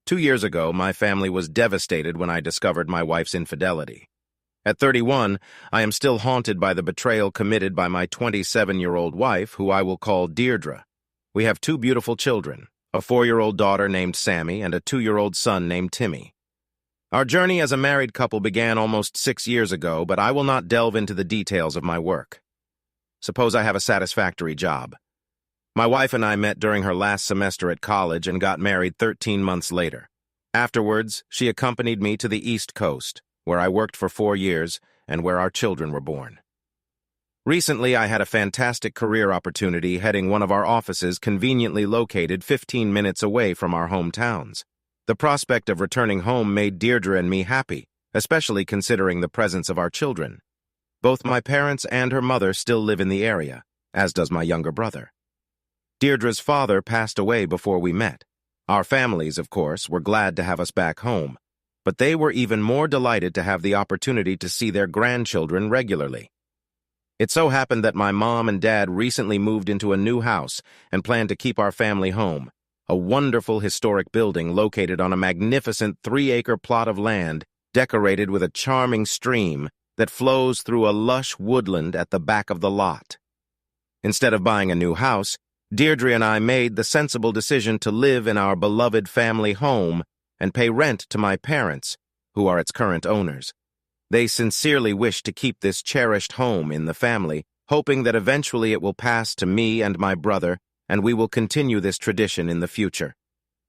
2 years ago, my family was devastated when I discovered my wife's infidelity. At 31, I am still haunted by the betrayal committed by my 27-year-old wife, who I will call Deirdre. We have 2 beautiful children, a 4-year-old daughter named Sammy and a 2-year-old son named Timmy. Our journey as a married couple began almost 6 years ago, but I will not delve into the details of my work. Suppose I have a satisfactory job. My wife and I met during her last semester at college and got married 13 months later. Afterwards, she accompanied me to the East Coast, where I worked for 4 years and where our children were born. Recently, I had a fantastic career opportunity heading one of our offices conveniently located 15 minutes away from our hometowns. The prospect of returning home made Deirdre and me happy, especially considering the presence of our children. Both my parents and her mother still live in the area, as does my younger brother. Deirdre's father passed away before we met. Our families, of course, were glad to have us back home, but they were even more delighted to have the opportunity to see their grandchildren regularly. It so happened that my mom and dad recently moved into a new house and planned to keep our family home, a wonderful historic building located on a magnificent 3-acre plot of land decorated with a charming stream that flows through a lush woodland at the back of the lot. Instead of buying a new house, Deirdre and I made the sensible decision to live in our beloved family home and pay rent to my parents, who are its current owners. They sincerely wish to keep this cherished home in the family, hoping that eventually it will pass to me and my brother, and we will continue this tradition in the future.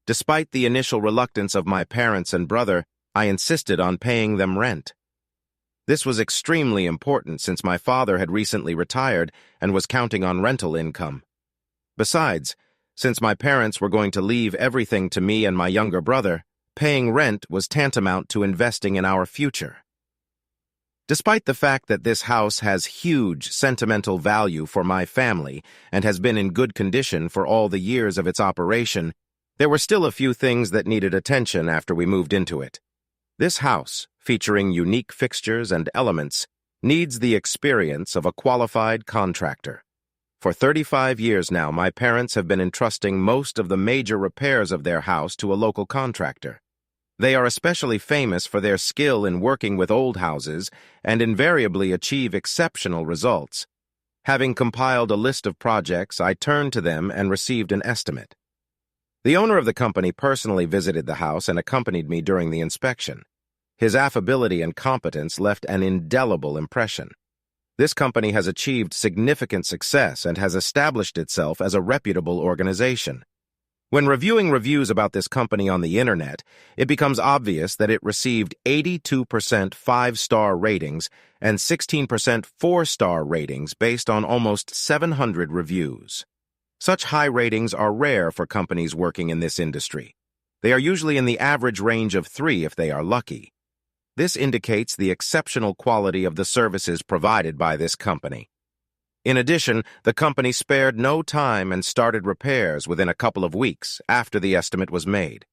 Despite the initial reluctance of my parents and brother, I insisted on paying them rent. This was extremely important since my father had recently retired and was counting on rental income. Besides, since my parents were going to leave everything to me and my younger brother, paying rent was tantamount to investing in our future. Despite the fact that this house has huge sentimental value for my family and has been in good condition for all the years of its operation, there were still a few things that needed attention after we moved into it. This house, featuring unique fixtures and elements, needs the experience of a qualified contractor. For 35 years now, my parents have been entrusting most of the major repairs of their house to a local contractor. They are especially famous for their skill in working with old houses and invariably achieve exceptional results. Having compiled a list of projects, I turned to them and received an estimate. The owner of the company personally visited the house and accompanied me during the inspection. His affability and competence left an indelible impression. This company has achieved significant success and has established itself as a reputable organization. When reviewing reviews about this company on the internet, it becomes obvious that it received 82% 5-star ratings and 16% 4-star ratings based on almost 700 reviews. Such high ratings are rare for companies working in this industry. They are usually in the average range of 3 if they are lucky. This indicates the exceptional quality of the services provided by this company. In addition, the company spared no time and started repairs within a couple of weeks after the estimate was made.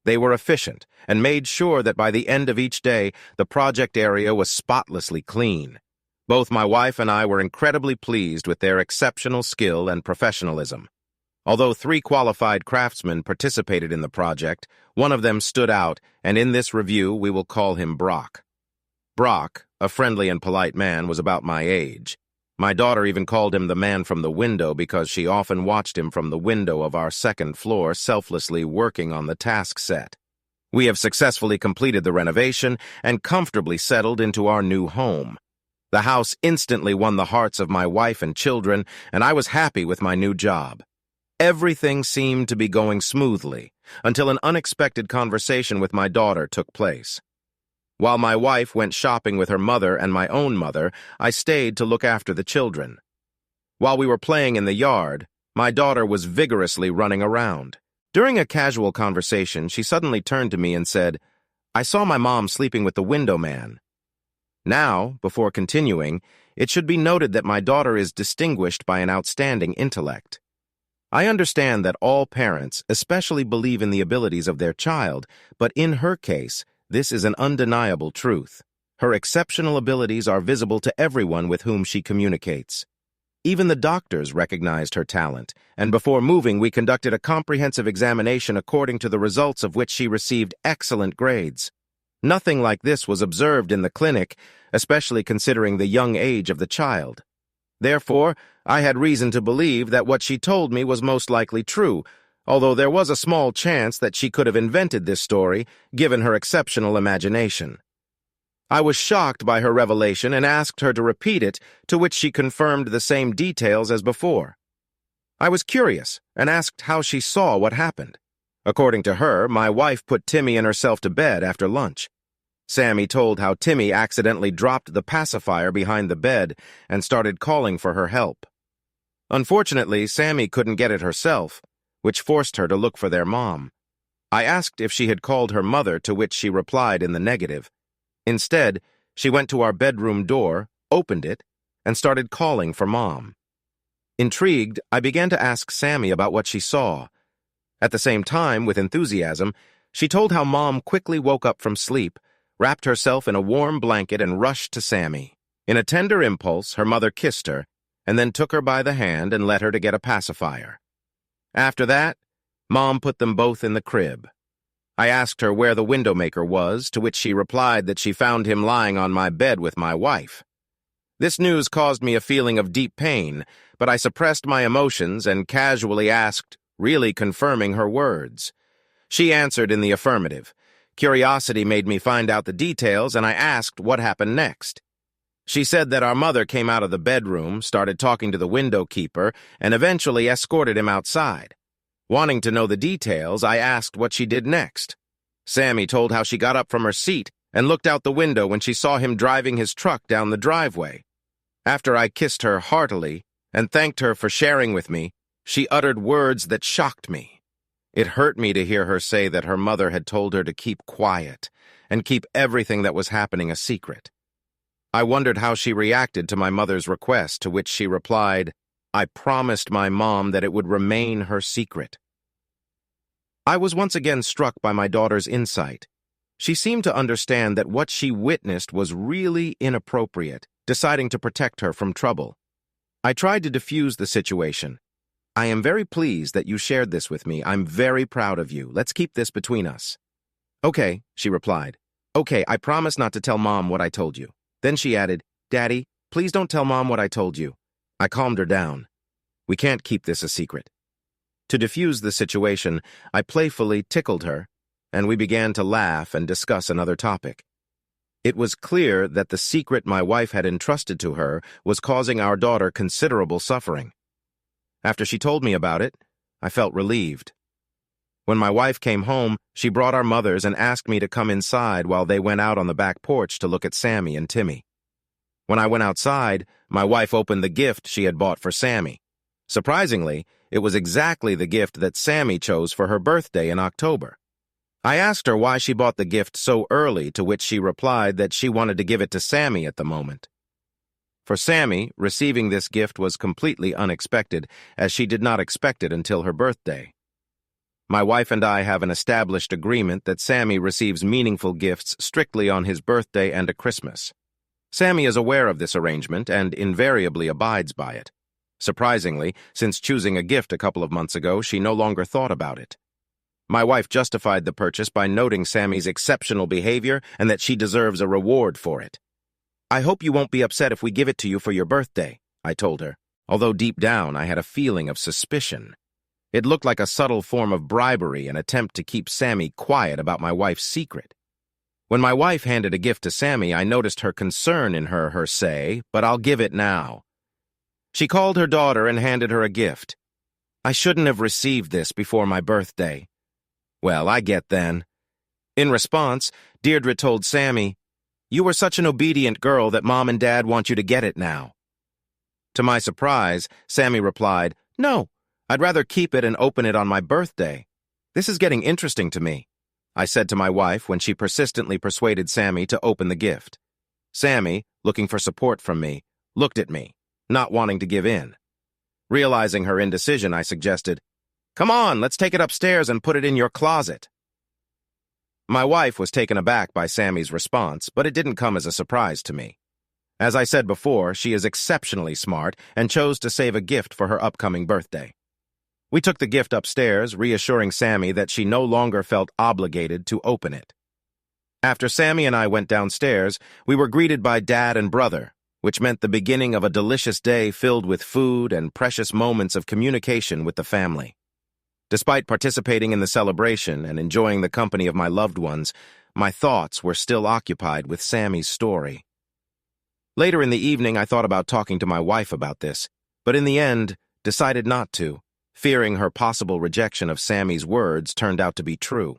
They were efficient and made sure that by the end of each day, the project area was spotlessly clean. Both my wife and I were incredibly pleased with their exceptional skill and professionalism. Although 3 qualified craftsmen participated in the project, one of them stood out, and in this review we will call him Brock. Brock, a friendly and polite man, was about my age. My daughter even called him the man from the window because she often watched him from the window of our second floor selflessly working on the task set. We have successfully completed the renovation and comfortably settled into our new home. The house instantly won the hearts of my wife and children, and I was happy with my new job. Everything seemed to be going smoothly until an unexpected conversation with my daughter took place. While my wife went shopping with her mother and my own mother, I stayed to look after the children. While we were playing in the yard, my daughter was vigorously running around. During a casual conversation, she suddenly turned to me and said, "I saw my mom sleeping with the window man." Now, before continuing, it should be noted that my daughter is distinguished by an outstanding intellect. I understand that all parents especially believe in the abilities of their child, but in her case, this is an undeniable truth. Her exceptional abilities are visible to everyone with whom she communicates. Even the doctors recognized her talent, and before moving, we conducted a comprehensive examination according to the results of which she received excellent grades. Nothing like this was observed in the clinic, especially considering the young age of the child. Therefore, I had reason to believe that what she told me was most likely true, although there was a small chance that she could have invented this story, given her exceptional imagination. I was shocked by her revelation and asked her to repeat it, to which she confirmed the same details as before. I was curious and asked how she saw what happened. According to her, my wife put Timmy and herself to bed after lunch. Sammy told how Timmy accidentally dropped the pacifier behind the bed and started calling for her help. Unfortunately, Sammy couldn't get it herself, which forced her to look for their mom. I asked if she had called her mother, to which she replied in the negative. Instead, she went to our bedroom door, opened it, and started calling for Mom. Intrigued, I began to ask Sammy about what she saw. At the same time, with enthusiasm, she told how Mom quickly woke up from sleep, wrapped herself in a warm blanket, and rushed to Sammy. In a tender impulse, her mother kissed her, and then took her by the hand and led her to get a pacifier. After that, Mom put them both in the crib. I asked her where the window maker was, to which she replied that she found him lying on my bed with my wife. This news caused me a feeling of deep pain, but I suppressed my emotions and casually asked, really confirming her words. She answered in the affirmative. Curiosity made me find out the details, and I asked what happened next. She said that our mother came out of the bedroom, started talking to the window keeper, and eventually escorted him outside. Wanting to know the details, I asked what she did next. Sammy told how she got up from her seat and looked out the window when she saw him driving his truck down the driveway. After I kissed her heartily and thanked her for sharing with me, she uttered words that shocked me. It hurt me to hear her say that her mother had told her to keep quiet and keep everything that was happening a secret. I wondered how she reacted to my mother's request, to which she replied, I promised my mom that it would remain her secret. I was once again struck by my daughter's insight. She seemed to understand that what she witnessed was really inappropriate, deciding to protect her from trouble. I tried to defuse the situation. I am very pleased that you shared this with me. I'm very proud of you. Let's keep this between us. Okay, she replied. Okay, I promise not to tell Mom what I told you. Then she added, Daddy, please don't tell Mom what I told you. I calmed her down. We can't keep this a secret. To diffuse the situation, I playfully tickled her, and we began to laugh and discuss another topic. It was clear that the secret my wife had entrusted to her was causing our daughter considerable suffering. After she told me about it, I felt relieved. When my wife came home, she brought our mothers and asked me to come inside while they went out on the back porch to look at Sammy and Timmy. When I went outside, my wife opened the gift she had bought for Sammy. Surprisingly, it was exactly the gift that Sammy chose for her birthday in October. I asked her why she bought the gift so early, to which she replied that she wanted to give it to Sammy at the moment. For Sammy, receiving this gift was completely unexpected, as she did not expect it until her birthday. My wife and I have an established agreement that Sammy receives meaningful gifts strictly on his birthday and at Christmas. Sammy is aware of this arrangement and invariably abides by it. Surprisingly, since choosing a gift a couple of months ago, she no longer thought about it. My wife justified the purchase by noting Sammy's exceptional behavior and that she deserves a reward for it. I hope you won't be upset if we give it to you for your birthday, I told her, although deep down I had a feeling of suspicion. It looked like a subtle form of bribery, an attempt to keep Sammy quiet about my wife's secret. When my wife handed a gift to Sammy, I noticed her concern in her say, but I'll give it now. She called her daughter and handed her a gift. I shouldn't have received this before my birthday. Well, I get then. In response, Deirdre told Sammy, You were such an obedient girl that Mom and Dad want you to get it now. To my surprise, Sammy replied, No, I'd rather keep it and open it on my birthday. This is getting interesting to me, I said to my wife when she persistently persuaded Sammy to open the gift. Sammy, looking for support from me, looked at me, not wanting to give in. Realizing her indecision, I suggested, Come on, let's take it upstairs and put it in your closet. My wife was taken aback by Sammy's response, but it didn't come as a surprise to me. As I said before, she is exceptionally smart and chose to save a gift for her upcoming birthday. We took the gift upstairs, reassuring Sammy that she no longer felt obligated to open it. After Sammy and I went downstairs, we were greeted by Dad and brother, which meant the beginning of a delicious day filled with food and precious moments of communication with the family. Despite participating in the celebration and enjoying the company of my loved ones, my thoughts were still occupied with Sammy's story. Later in the evening, I thought about talking to my wife about this, but in the end, decided not to, fearing her possible rejection of Sammy's words turned out to be true.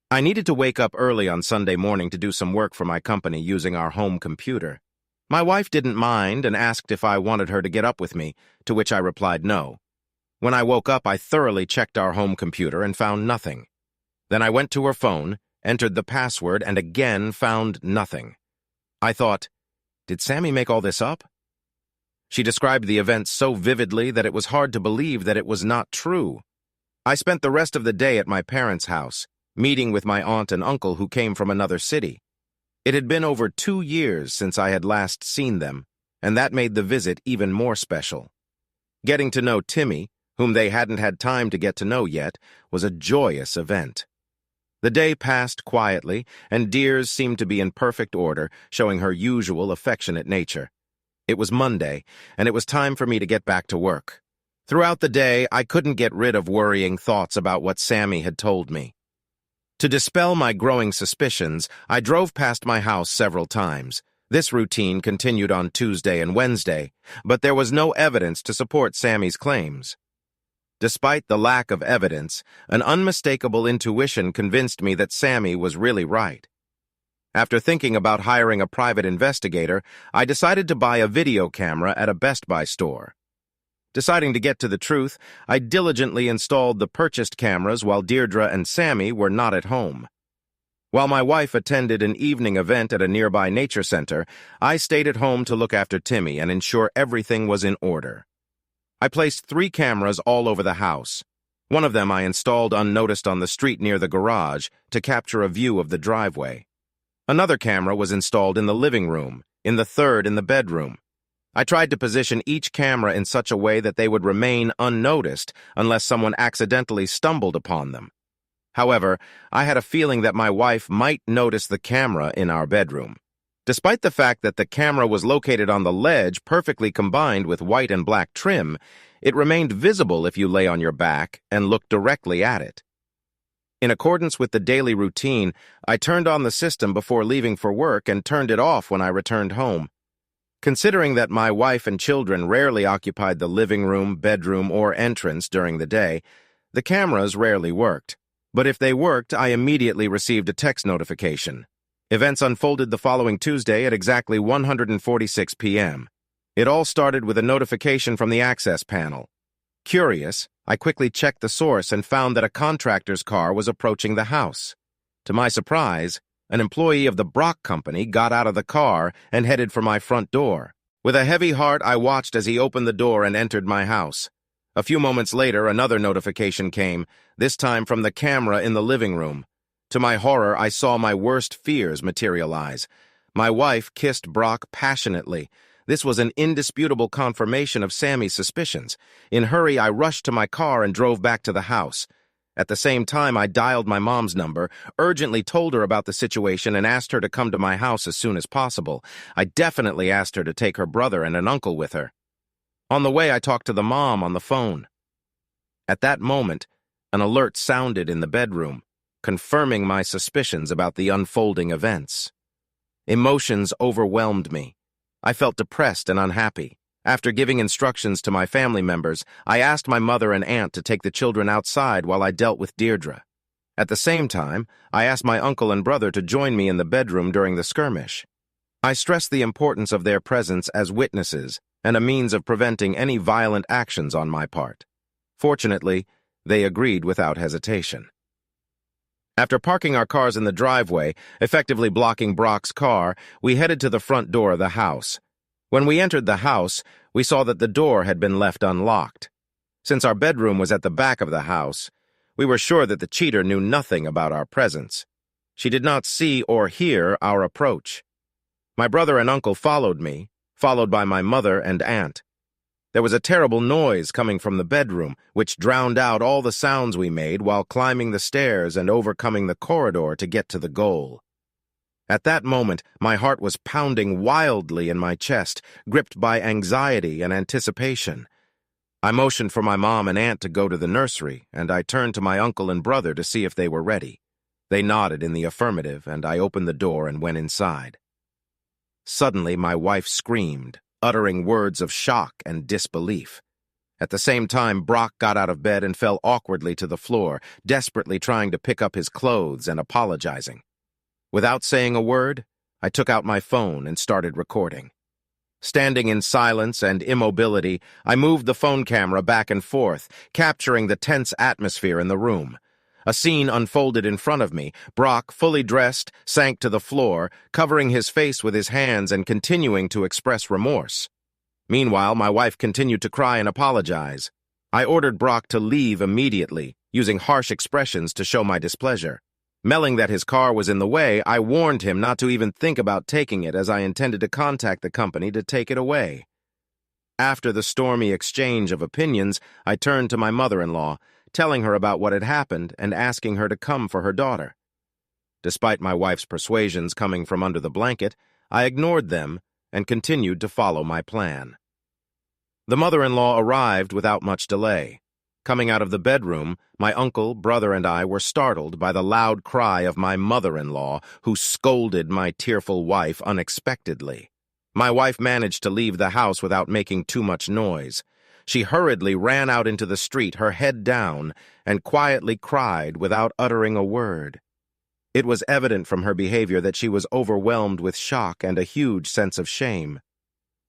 I needed to wake up early on Sunday morning to do some work for my company using our home computer. My wife didn't mind and asked if I wanted her to get up with me, to which I replied no. When I woke up, I thoroughly checked our home computer and found nothing. Then I went to her phone, entered the password, and again found nothing. I thought, did Sammy make all this up? She described the events so vividly that it was hard to believe that it was not true. I spent the rest of the day at my parents' house, meeting with my aunt and uncle who came from another city. It had been over 2 years since I had last seen them, and that made the visit even more special. Getting to know Timmy, whom they hadn't had time to get to know yet, was a joyous event. The day passed quietly, and Dears seemed to be in perfect order, showing her usual affectionate nature. It was Monday, and it was time for me to get back to work. Throughout the day, I couldn't get rid of worrying thoughts about what Sammy had told me. To dispel my growing suspicions, I drove past my house several times. This routine continued on Tuesday and Wednesday, but there was no evidence to support Sammy's claims. Despite the lack of evidence, an unmistakable intuition convinced me that Sammy was really right. After thinking about hiring a private investigator, I decided to buy a video camera at a Best Buy store. Deciding to get to the truth, I diligently installed the purchased cameras while Deirdre and Sammy were not at home. While my wife attended an evening event at a nearby nature center, I stayed at home to look after Timmy and ensure everything was in order. I placed 3 cameras all over the house. One of them I installed unnoticed on the street near the garage to capture a view of the driveway. Another camera was installed in the living room, in the third in the bedroom. I tried to position each camera in such a way that they would remain unnoticed unless someone accidentally stumbled upon them. However, I had a feeling that my wife might notice the camera in our bedroom. Despite the fact that the camera was located on the ledge perfectly combined with white and black trim, it remained visible if you lay on your back and looked directly at it. In accordance with the daily routine, I turned on the system before leaving for work and turned it off when I returned home. Considering that my wife and children rarely occupied the living room, bedroom, or entrance during the day, the cameras rarely worked. But if they worked, I immediately received a text notification. Events unfolded the following Tuesday at exactly 1:46 p.m. It all started with a notification from the access panel. Curious, I quickly checked the source and found that a contractor's car was approaching the house. To my surprise, an employee of the Brock Company got out of the car and headed for my front door. With a heavy heart, I watched as he opened the door and entered my house. A few moments later, another notification came, this time from the camera in the living room. To my horror, I saw my worst fears materialize. My wife kissed Brock passionately. This was an indisputable confirmation of Sammy's suspicions. In a hurry, I rushed to my car and drove back to the house. At the same time, I dialed my mom's number, urgently told her about the situation, and asked her to come to my house as soon as possible. I definitely asked her to take her brother and an uncle with her. On the way, I talked to the mom on the phone. At that moment, an alert sounded in the bedroom, confirming my suspicions about the unfolding events. Emotions overwhelmed me. I felt depressed and unhappy. After giving instructions to my family members, I asked my mother and aunt to take the children outside while I dealt with Deirdre. At the same time, I asked my uncle and brother to join me in the bedroom during the skirmish. I stressed the importance of their presence as witnesses and a means of preventing any violent actions on my part. Fortunately, they agreed without hesitation. After parking our cars in the driveway, effectively blocking Brock's car, we headed to the front door of the house. When we entered the house, we saw that the door had been left unlocked. Since our bedroom was at the back of the house, we were sure that the cheater knew nothing about our presence. She did not see or hear our approach. My brother and uncle followed me, followed by my mother and aunt. There was a terrible noise coming from the bedroom, which drowned out all the sounds we made while climbing the stairs and overcoming the corridor to get to the goal. At that moment, my heart was pounding wildly in my chest, gripped by anxiety and anticipation. I motioned for my mom and aunt to go to the nursery, and I turned to my uncle and brother to see if they were ready. They nodded in the affirmative, and I opened the door and went inside. Suddenly, my wife screamed, uttering words of shock and disbelief. At the same time, Brock got out of bed and fell awkwardly to the floor, desperately trying to pick up his clothes and apologizing. Without saying a word, I took out my phone and started recording. Standing in silence and immobility, I moved the phone camera back and forth, capturing the tense atmosphere in the room. A scene unfolded in front of me. Brock, fully dressed, sank to the floor, covering his face with his hands and continuing to express remorse. Meanwhile, my wife continued to cry and apologize. I ordered Brock to leave immediately, using harsh expressions to show my displeasure. Melling that his car was in the way, I warned him not to even think about taking it, as I intended to contact the company to take it away. After the stormy exchange of opinions, I turned to my mother-in-law, telling her about what had happened and asking her to come for her daughter. Despite my wife's persuasions coming from under the blanket, I ignored them and continued to follow my plan. The mother-in-law arrived without much delay. Coming out of the bedroom, my uncle, brother, and I were startled by the loud cry of my mother-in-law, who scolded my tearful wife unexpectedly. My wife managed to leave the house without making too much noise. She hurriedly ran out into the street, her head down, and quietly cried without uttering a word. It was evident from her behavior that she was overwhelmed with shock and a huge sense of shame.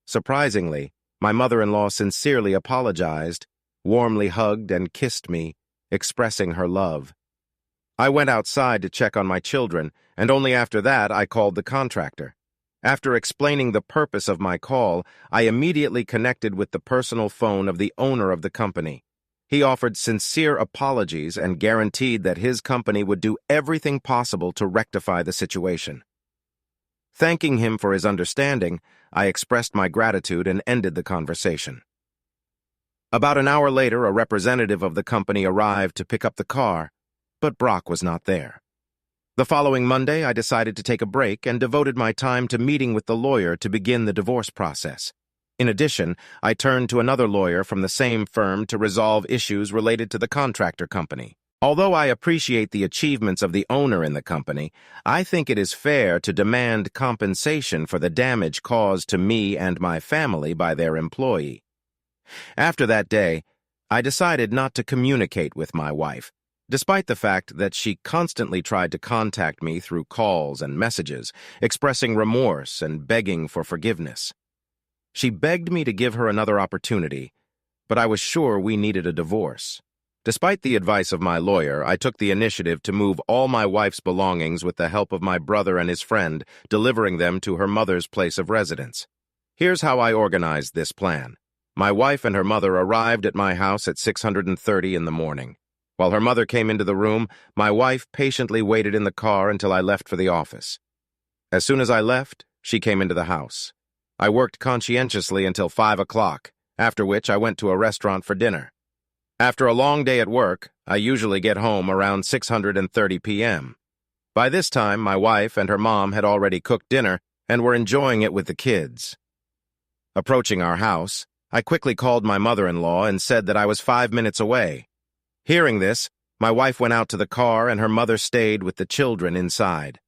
Surprisingly, my mother-in-law sincerely apologized, warmly hugged and kissed me, expressing her love. I went outside to check on my children, and only after that I called the contractor. After explaining the purpose of my call, I immediately connected with the personal phone of the owner of the company. He offered sincere apologies and guaranteed that his company would do everything possible to rectify the situation. Thanking him for his understanding, I expressed my gratitude and ended the conversation. About an hour later, a representative of the company arrived to pick up the car, but Brock was not there. The following Monday, I decided to take a break and devoted my time to meeting with the lawyer to begin the divorce process. In addition, I turned to another lawyer from the same firm to resolve issues related to the contractor company. Although I appreciate the achievements of the owner in the company, I think it is fair to demand compensation for the damage caused to me and my family by their employee. After that day, I decided not to communicate with my wife, despite the fact that she constantly tried to contact me through calls and messages, expressing remorse and begging for forgiveness. She begged me to give her another opportunity, but I was sure we needed a divorce. Despite the advice of my lawyer, I took the initiative to move all my wife's belongings with the help of my brother and his friend, delivering them to her mother's place of residence. Here's how I organized this plan. My wife and her mother arrived at my house at 6:30 in the morning. While her mother came into the room, my wife patiently waited in the car until I left for the office. As soon as I left, she came into the house. I worked conscientiously until 5 o'clock, after which I went to a restaurant for dinner. After a long day at work, I usually get home around 6:30 p.m. By this time, my wife and her mom had already cooked dinner and were enjoying it with the kids. Approaching our house, I quickly called my mother-in-law and said that I was 5 minutes away. Hearing this, my wife went out to the car and her mother stayed with the children inside.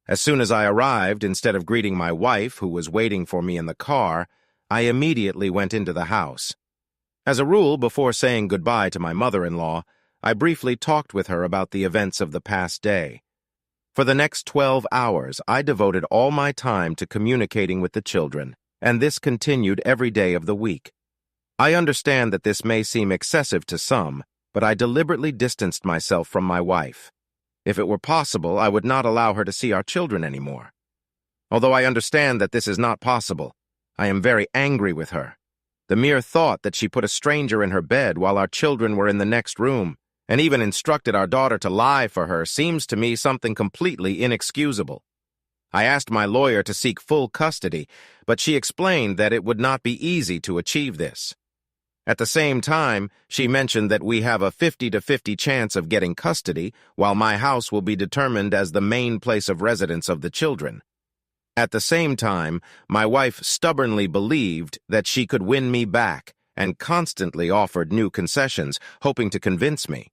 As soon as I arrived, instead of greeting my wife, who was waiting for me in the car, I immediately went into the house. As a rule, before saying goodbye to my mother-in-law, I briefly talked with her about the events of the past day. For the next 12 hours, I devoted all my time to communicating with the children, and this continued every day of the week. I understand that this may seem excessive to some, but I deliberately distanced myself from my wife. If it were possible, I would not allow her to see our children anymore. Although I understand that this is not possible, I am very angry with her. The mere thought that she put a stranger in her bed while our children were in the next room, and even instructed our daughter to lie for her, seems to me something completely inexcusable. I asked my lawyer to seek full custody, but she explained that it would not be easy to achieve this. At the same time, she mentioned that we have a 50-50 chance of getting custody, while my house will be determined as the main place of residence of the children. At the same time, my wife stubbornly believed that she could win me back and constantly offered new concessions, hoping to convince me.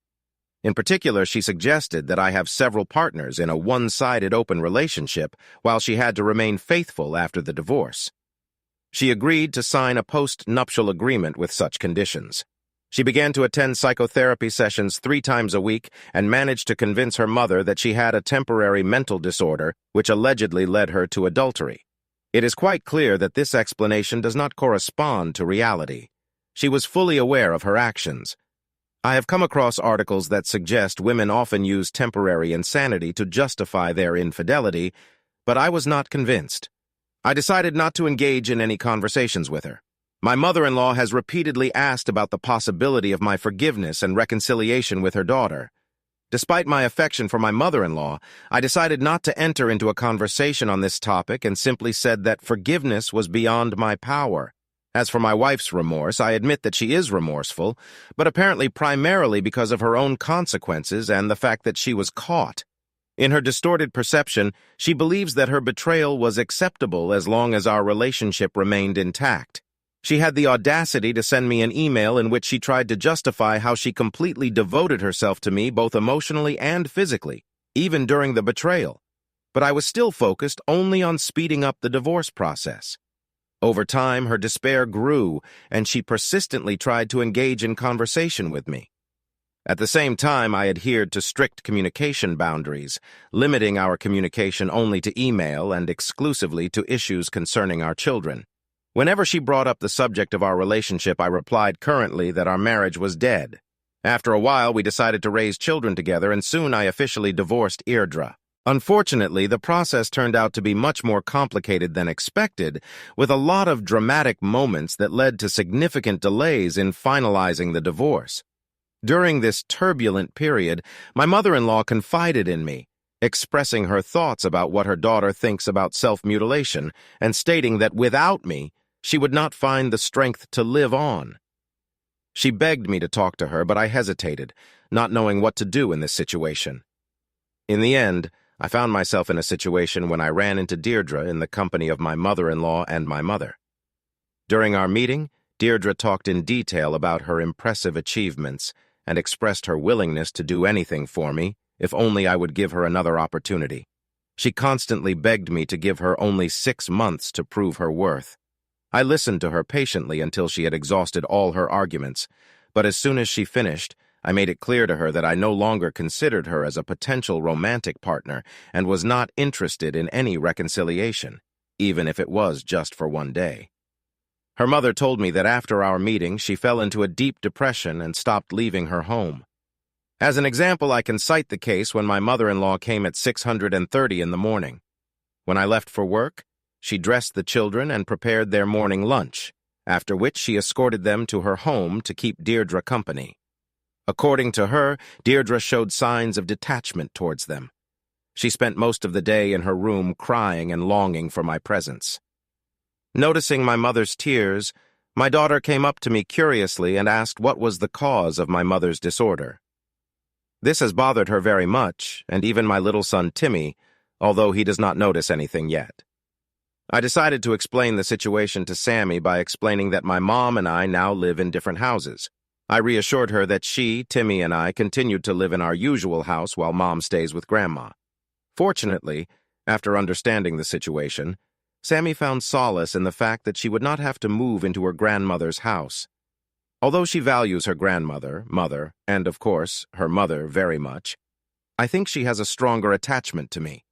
In particular, she suggested that I have several partners in a one-sided open relationship while she had to remain faithful after the divorce. She agreed to sign a post-nuptial agreement with such conditions. She began to attend psychotherapy sessions 3 times a week and managed to convince her mother that she had a temporary mental disorder which allegedly led her to adultery. It is quite clear that this explanation does not correspond to reality. She was fully aware of her actions. I have come across articles that suggest women often use temporary insanity to justify their infidelity, but I was not convinced. I decided not to engage in any conversations with her. My mother-in-law has repeatedly asked about the possibility of my forgiveness and reconciliation with her daughter. Despite my affection for my mother-in-law, I decided not to enter into a conversation on this topic and simply said that forgiveness was beyond my power. As for my wife's remorse, I admit that she is remorseful, but apparently primarily because of her own consequences and the fact that she was caught. In her distorted perception, she believes that her betrayal was acceptable as long as our relationship remained intact. She had the audacity to send me an email in which she tried to justify how she completely devoted herself to me both emotionally and physically, even during the betrayal. But I was still focused only on speeding up the divorce process. Over time, her despair grew, and she persistently tried to engage in conversation with me. At the same time, I adhered to strict communication boundaries, limiting our communication only to email and exclusively to issues concerning our children. Whenever she brought up the subject of our relationship, I replied currently that our marriage was dead. After a while, we decided to raise children together, and soon I officially divorced Deirdre. Unfortunately, the process turned out to be much more complicated than expected, with a lot of dramatic moments that led to significant delays in finalizing the divorce. During this turbulent period, my mother-in-law confided in me, expressing her thoughts about what her daughter thinks about self-mutilation and stating that without me, she would not find the strength to live on. She begged me to talk to her, but I hesitated, not knowing what to do in this situation. In the end, I found myself in a situation when I ran into Deirdre in the company of my mother-in-law and my mother. During our meeting, Deirdre talked in detail about her impressive achievements and expressed her willingness to do anything for me if only I would give her another opportunity. She constantly begged me to give her only 6 months to prove her worth. I listened to her patiently until she had exhausted all her arguments, but as soon as she finished, I made it clear to her that I no longer considered her as a potential romantic partner and was not interested in any reconciliation, even if it was just for one day. Her mother told me that after our meeting, she fell into a deep depression and stopped leaving her home. As an example, I can cite the case when my mother-in-law came at 6:30 in the morning. When I left for work, she dressed the children and prepared their morning lunch, after which she escorted them to her home to keep Deirdre company. According to her, Deirdre showed signs of detachment towards them. She spent most of the day in her room crying and longing for my presence. Noticing my mother's tears, my daughter came up to me curiously and asked what was the cause of my mother's disorder. This has bothered her very much, and even my little son Timmy, although he does not notice anything yet. I decided to explain the situation to Sammy by explaining that my mom and I now live in different houses. I reassured her that she, Timmy, and I continued to live in our usual house while Mom stays with Grandma. Fortunately, after understanding the situation, Sammy found solace in the fact that she would not have to move into her grandmother's house. Although she values her grandmother, mother, and, of course, her mother very much, I think she has a stronger attachment to me.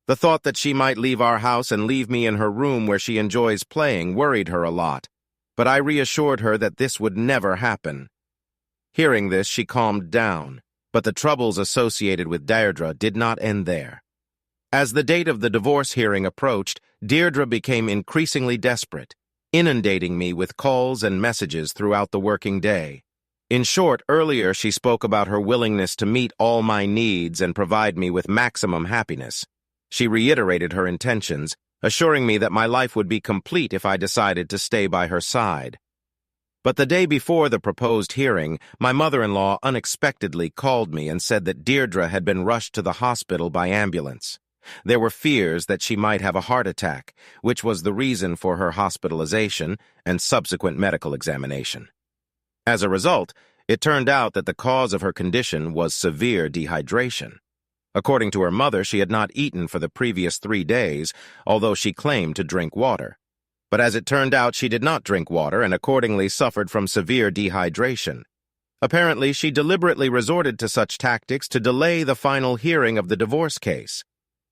The thought that she might leave our house and leave me in her room where she enjoys playing worried her a lot, but I reassured her that this would never happen. Hearing this, she calmed down, but the troubles associated with Deirdre did not end there. As the date of the divorce hearing approached, Deirdre became increasingly desperate, inundating me with calls and messages throughout the working day. In short, earlier she spoke about her willingness to meet all my needs and provide me with maximum happiness. She reiterated her intentions, assuring me that my life would be complete if I decided to stay by her side. But the day before the proposed hearing, my mother-in-law unexpectedly called me and said that Deirdre had been rushed to the hospital by ambulance. There were fears that she might have a heart attack, which was the reason for her hospitalization and subsequent medical examination. As a result, it turned out that the cause of her condition was severe dehydration. According to her mother, she had not eaten for the previous 3 days, although she claimed to drink water. But as it turned out, she did not drink water and accordingly suffered from severe dehydration. Apparently, she deliberately resorted to such tactics to delay the final hearing of the divorce case.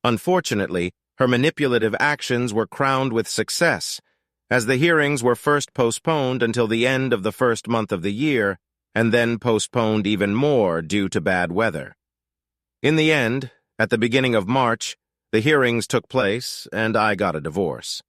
Unfortunately, her manipulative actions were crowned with success, as the hearings were first postponed until the end of the first month of the year, and then postponed even more due to bad weather. In the end, at the beginning of March, the hearings took place, and I got a divorce.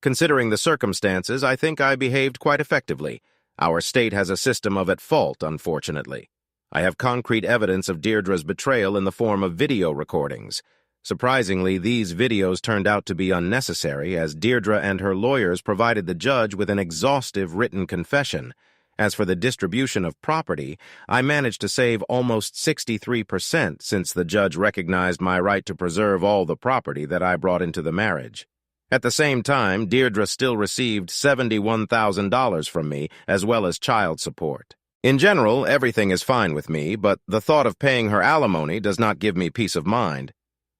Considering the circumstances, I think I behaved quite effectively. Our state has a system of at fault, unfortunately. I have concrete evidence of Deirdre's betrayal in the form of video recordings. Surprisingly, these videos turned out to be unnecessary, as Deirdre and her lawyers provided the judge with an exhaustive written confession. As for the distribution of property, I managed to save almost 63% since the judge recognized my right to preserve all the property that I brought into the marriage. At the same time, Deirdre still received $71,000 from me, as well as child support. In general, everything is fine with me, but the thought of paying her alimony does not give me peace of mind.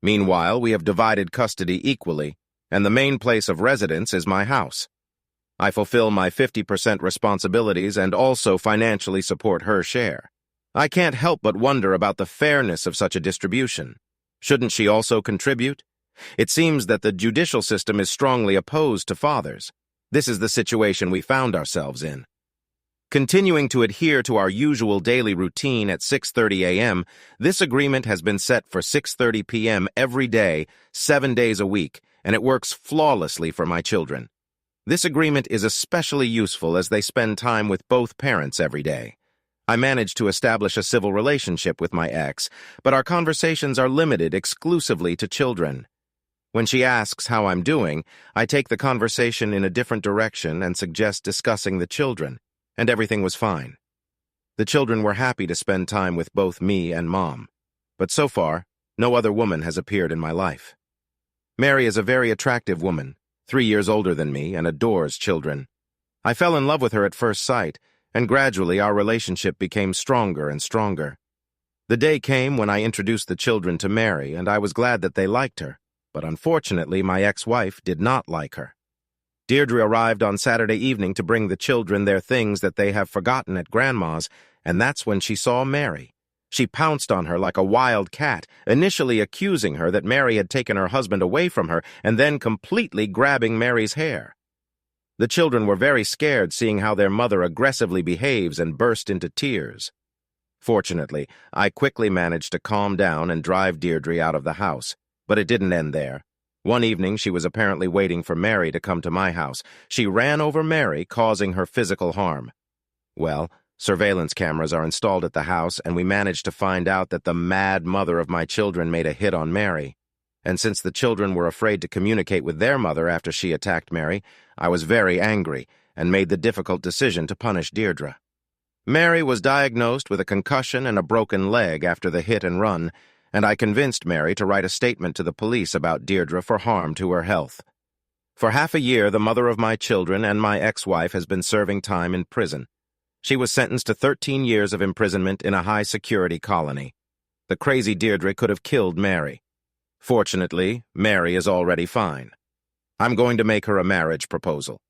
Meanwhile, we have divided custody equally, and the main place of residence is my house. I fulfill my 50% responsibilities and also financially support her share. I can't help but wonder about the fairness of such a distribution. Shouldn't she also contribute? It seems that the judicial system is strongly opposed to fathers. This is the situation we found ourselves in. Continuing to adhere to our usual daily routine at 6:30 a.m., this agreement has been set for 6:30 p.m. every day, 7 days a week, and it works flawlessly for my children. This agreement is especially useful as they spend time with both parents every day. I managed to establish a civil relationship with my ex, but our conversations are limited exclusively to children. When she asks how I'm doing, I take the conversation in a different direction and suggest discussing the children, and everything was fine. The children were happy to spend time with both me and Mom, but so far, no other woman has appeared in my life. Mary is a very attractive woman, 3 years older than me, and adores children. I fell in love with her at first sight, and gradually our relationship became stronger and stronger. The day came when I introduced the children to Mary, and I was glad that they liked her, but unfortunately my ex-wife did not like her. Deirdre arrived on Saturday evening to bring the children their things that they have forgotten at Grandma's, and that's when she saw Mary. She pounced on her like a wild cat, initially accusing her that Mary had taken her husband away from her and then completely grabbing Mary's hair. The children were very scared seeing how their mother aggressively behaves and burst into tears. Fortunately, I quickly managed to calm down and drive Deirdre out of the house, but it didn't end there. One evening, she was apparently waiting for Mary to come to my house. She ran over Mary, causing her physical harm. Well, surveillance cameras are installed at the house, and we managed to find out that the mad mother of my children made a hit on Mary. And since the children were afraid to communicate with their mother after she attacked Mary, I was very angry and made the difficult decision to punish Deirdre. Mary was diagnosed with a concussion and a broken leg after the hit and run, and I convinced Mary to write a statement to the police about Deirdre for harm to her health. For half a year, the mother of my children and my ex-wife has been serving time in prison. She was sentenced to 13 years of imprisonment in a high-security colony. The crazy Deirdre could have killed Mary. Fortunately, Mary is already fine. I'm going to make her a marriage proposal.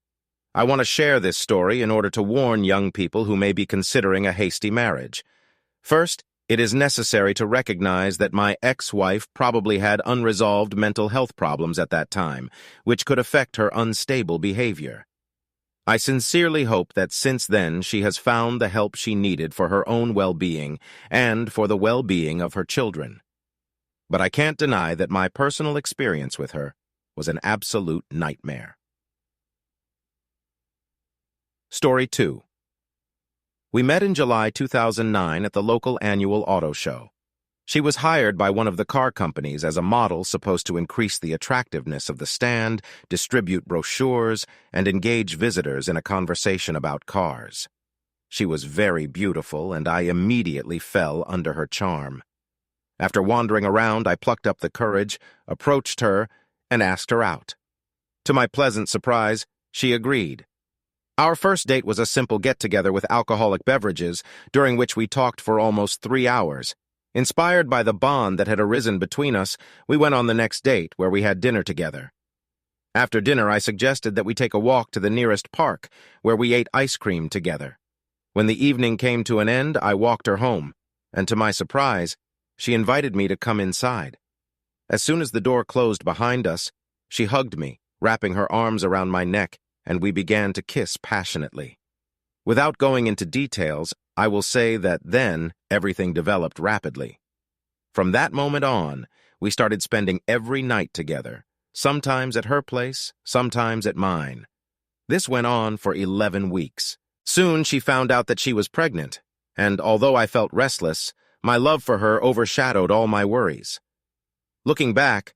I want to share this story in order to warn young people who may be considering a hasty marriage. First, it is necessary to recognize that my ex-wife probably had unresolved mental health problems at that time, which could affect her unstable behavior. I sincerely hope that since then she has found the help she needed for her own well-being and for the well-being of her children. But I can't deny that my personal experience with her was an absolute nightmare. Story 2. We met in July 2009 at the local annual auto show. She was hired by one of the car companies as a model supposed to increase the attractiveness of the stand, distribute brochures, and engage visitors in a conversation about cars. She was very beautiful, and I immediately fell under her charm. After wandering around, I plucked up the courage, approached her, and asked her out. To my pleasant surprise, she agreed. Our first date was a simple get-together with alcoholic beverages, during which we talked for almost 3 hours. Inspired by the bond that had arisen between us, we went on the next date, where we had dinner together. After dinner, I suggested that we take a walk to the nearest park, where we ate ice cream together. When the evening came to an end, I walked her home, and to my surprise, she invited me to come inside. As soon as the door closed behind us, she hugged me, wrapping her arms around my neck, and we began to kiss passionately. Without going into details, I will say that then everything developed rapidly. From that moment on, we started spending every night together, sometimes at her place, sometimes at mine. This went on for 11 weeks. Soon she found out that she was pregnant, and although I felt restless, my love for her overshadowed all my worries. Looking back,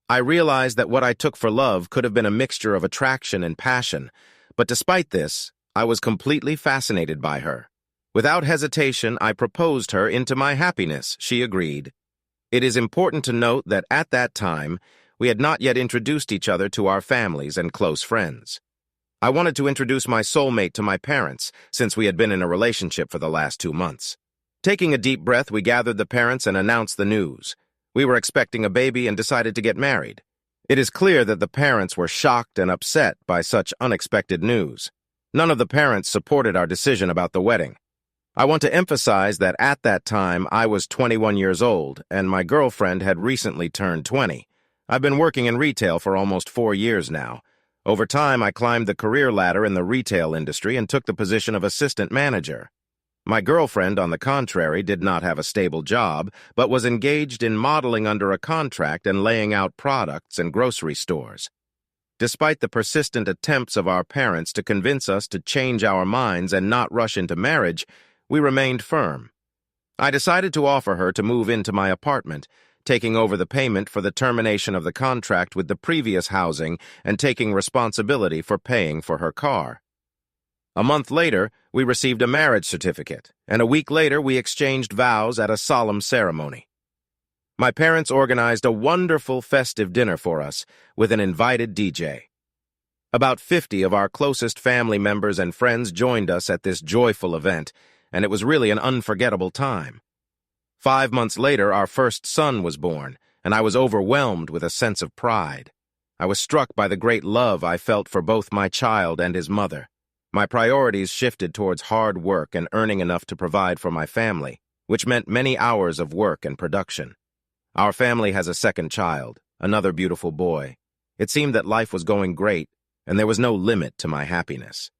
I realized that what I took for love could have been a mixture of attraction and passion, but despite this, I was completely fascinated by her. Without hesitation, I proposed her into my happiness. She agreed. It is important to note that at that time, we had not yet introduced each other to our families and close friends. I wanted to introduce my soulmate to my parents, since we had been in a relationship for the last 2 months. Taking a deep breath, we gathered the parents and announced the news. We were expecting a baby and decided to get married. It is clear that the parents were shocked and upset by such unexpected news. None of the parents supported our decision about the wedding. I want to emphasize that at that time, I was 21 years old, and my girlfriend had recently turned 20. I've been working in retail for almost 4 years now. Over time, I climbed the career ladder in the retail industry and took the position of assistant manager. My girlfriend, on the contrary, did not have a stable job, but was engaged in modeling under a contract and laying out products in grocery stores. Despite the persistent attempts of our parents to convince us to change our minds and not rush into marriage, we remained firm. I decided to offer her to move into my apartment, taking over the payment for the termination of the contract with the previous housing and taking responsibility for paying for her car. A month later, we received a marriage certificate, and a week later we exchanged vows at a solemn ceremony. My parents organized a wonderful festive dinner for us with an invited DJ. About 50 of our closest family members and friends joined us at this joyful event, and it was really an unforgettable time. 5 months later, our first son was born, and I was overwhelmed with a sense of pride. I was struck by the great love I felt for both my child and his mother. My priorities shifted towards hard work and earning enough to provide for my family, which meant many hours of work and production. Our family has a second child, another beautiful boy. It seemed that life was going great, and there was no limit to my happiness.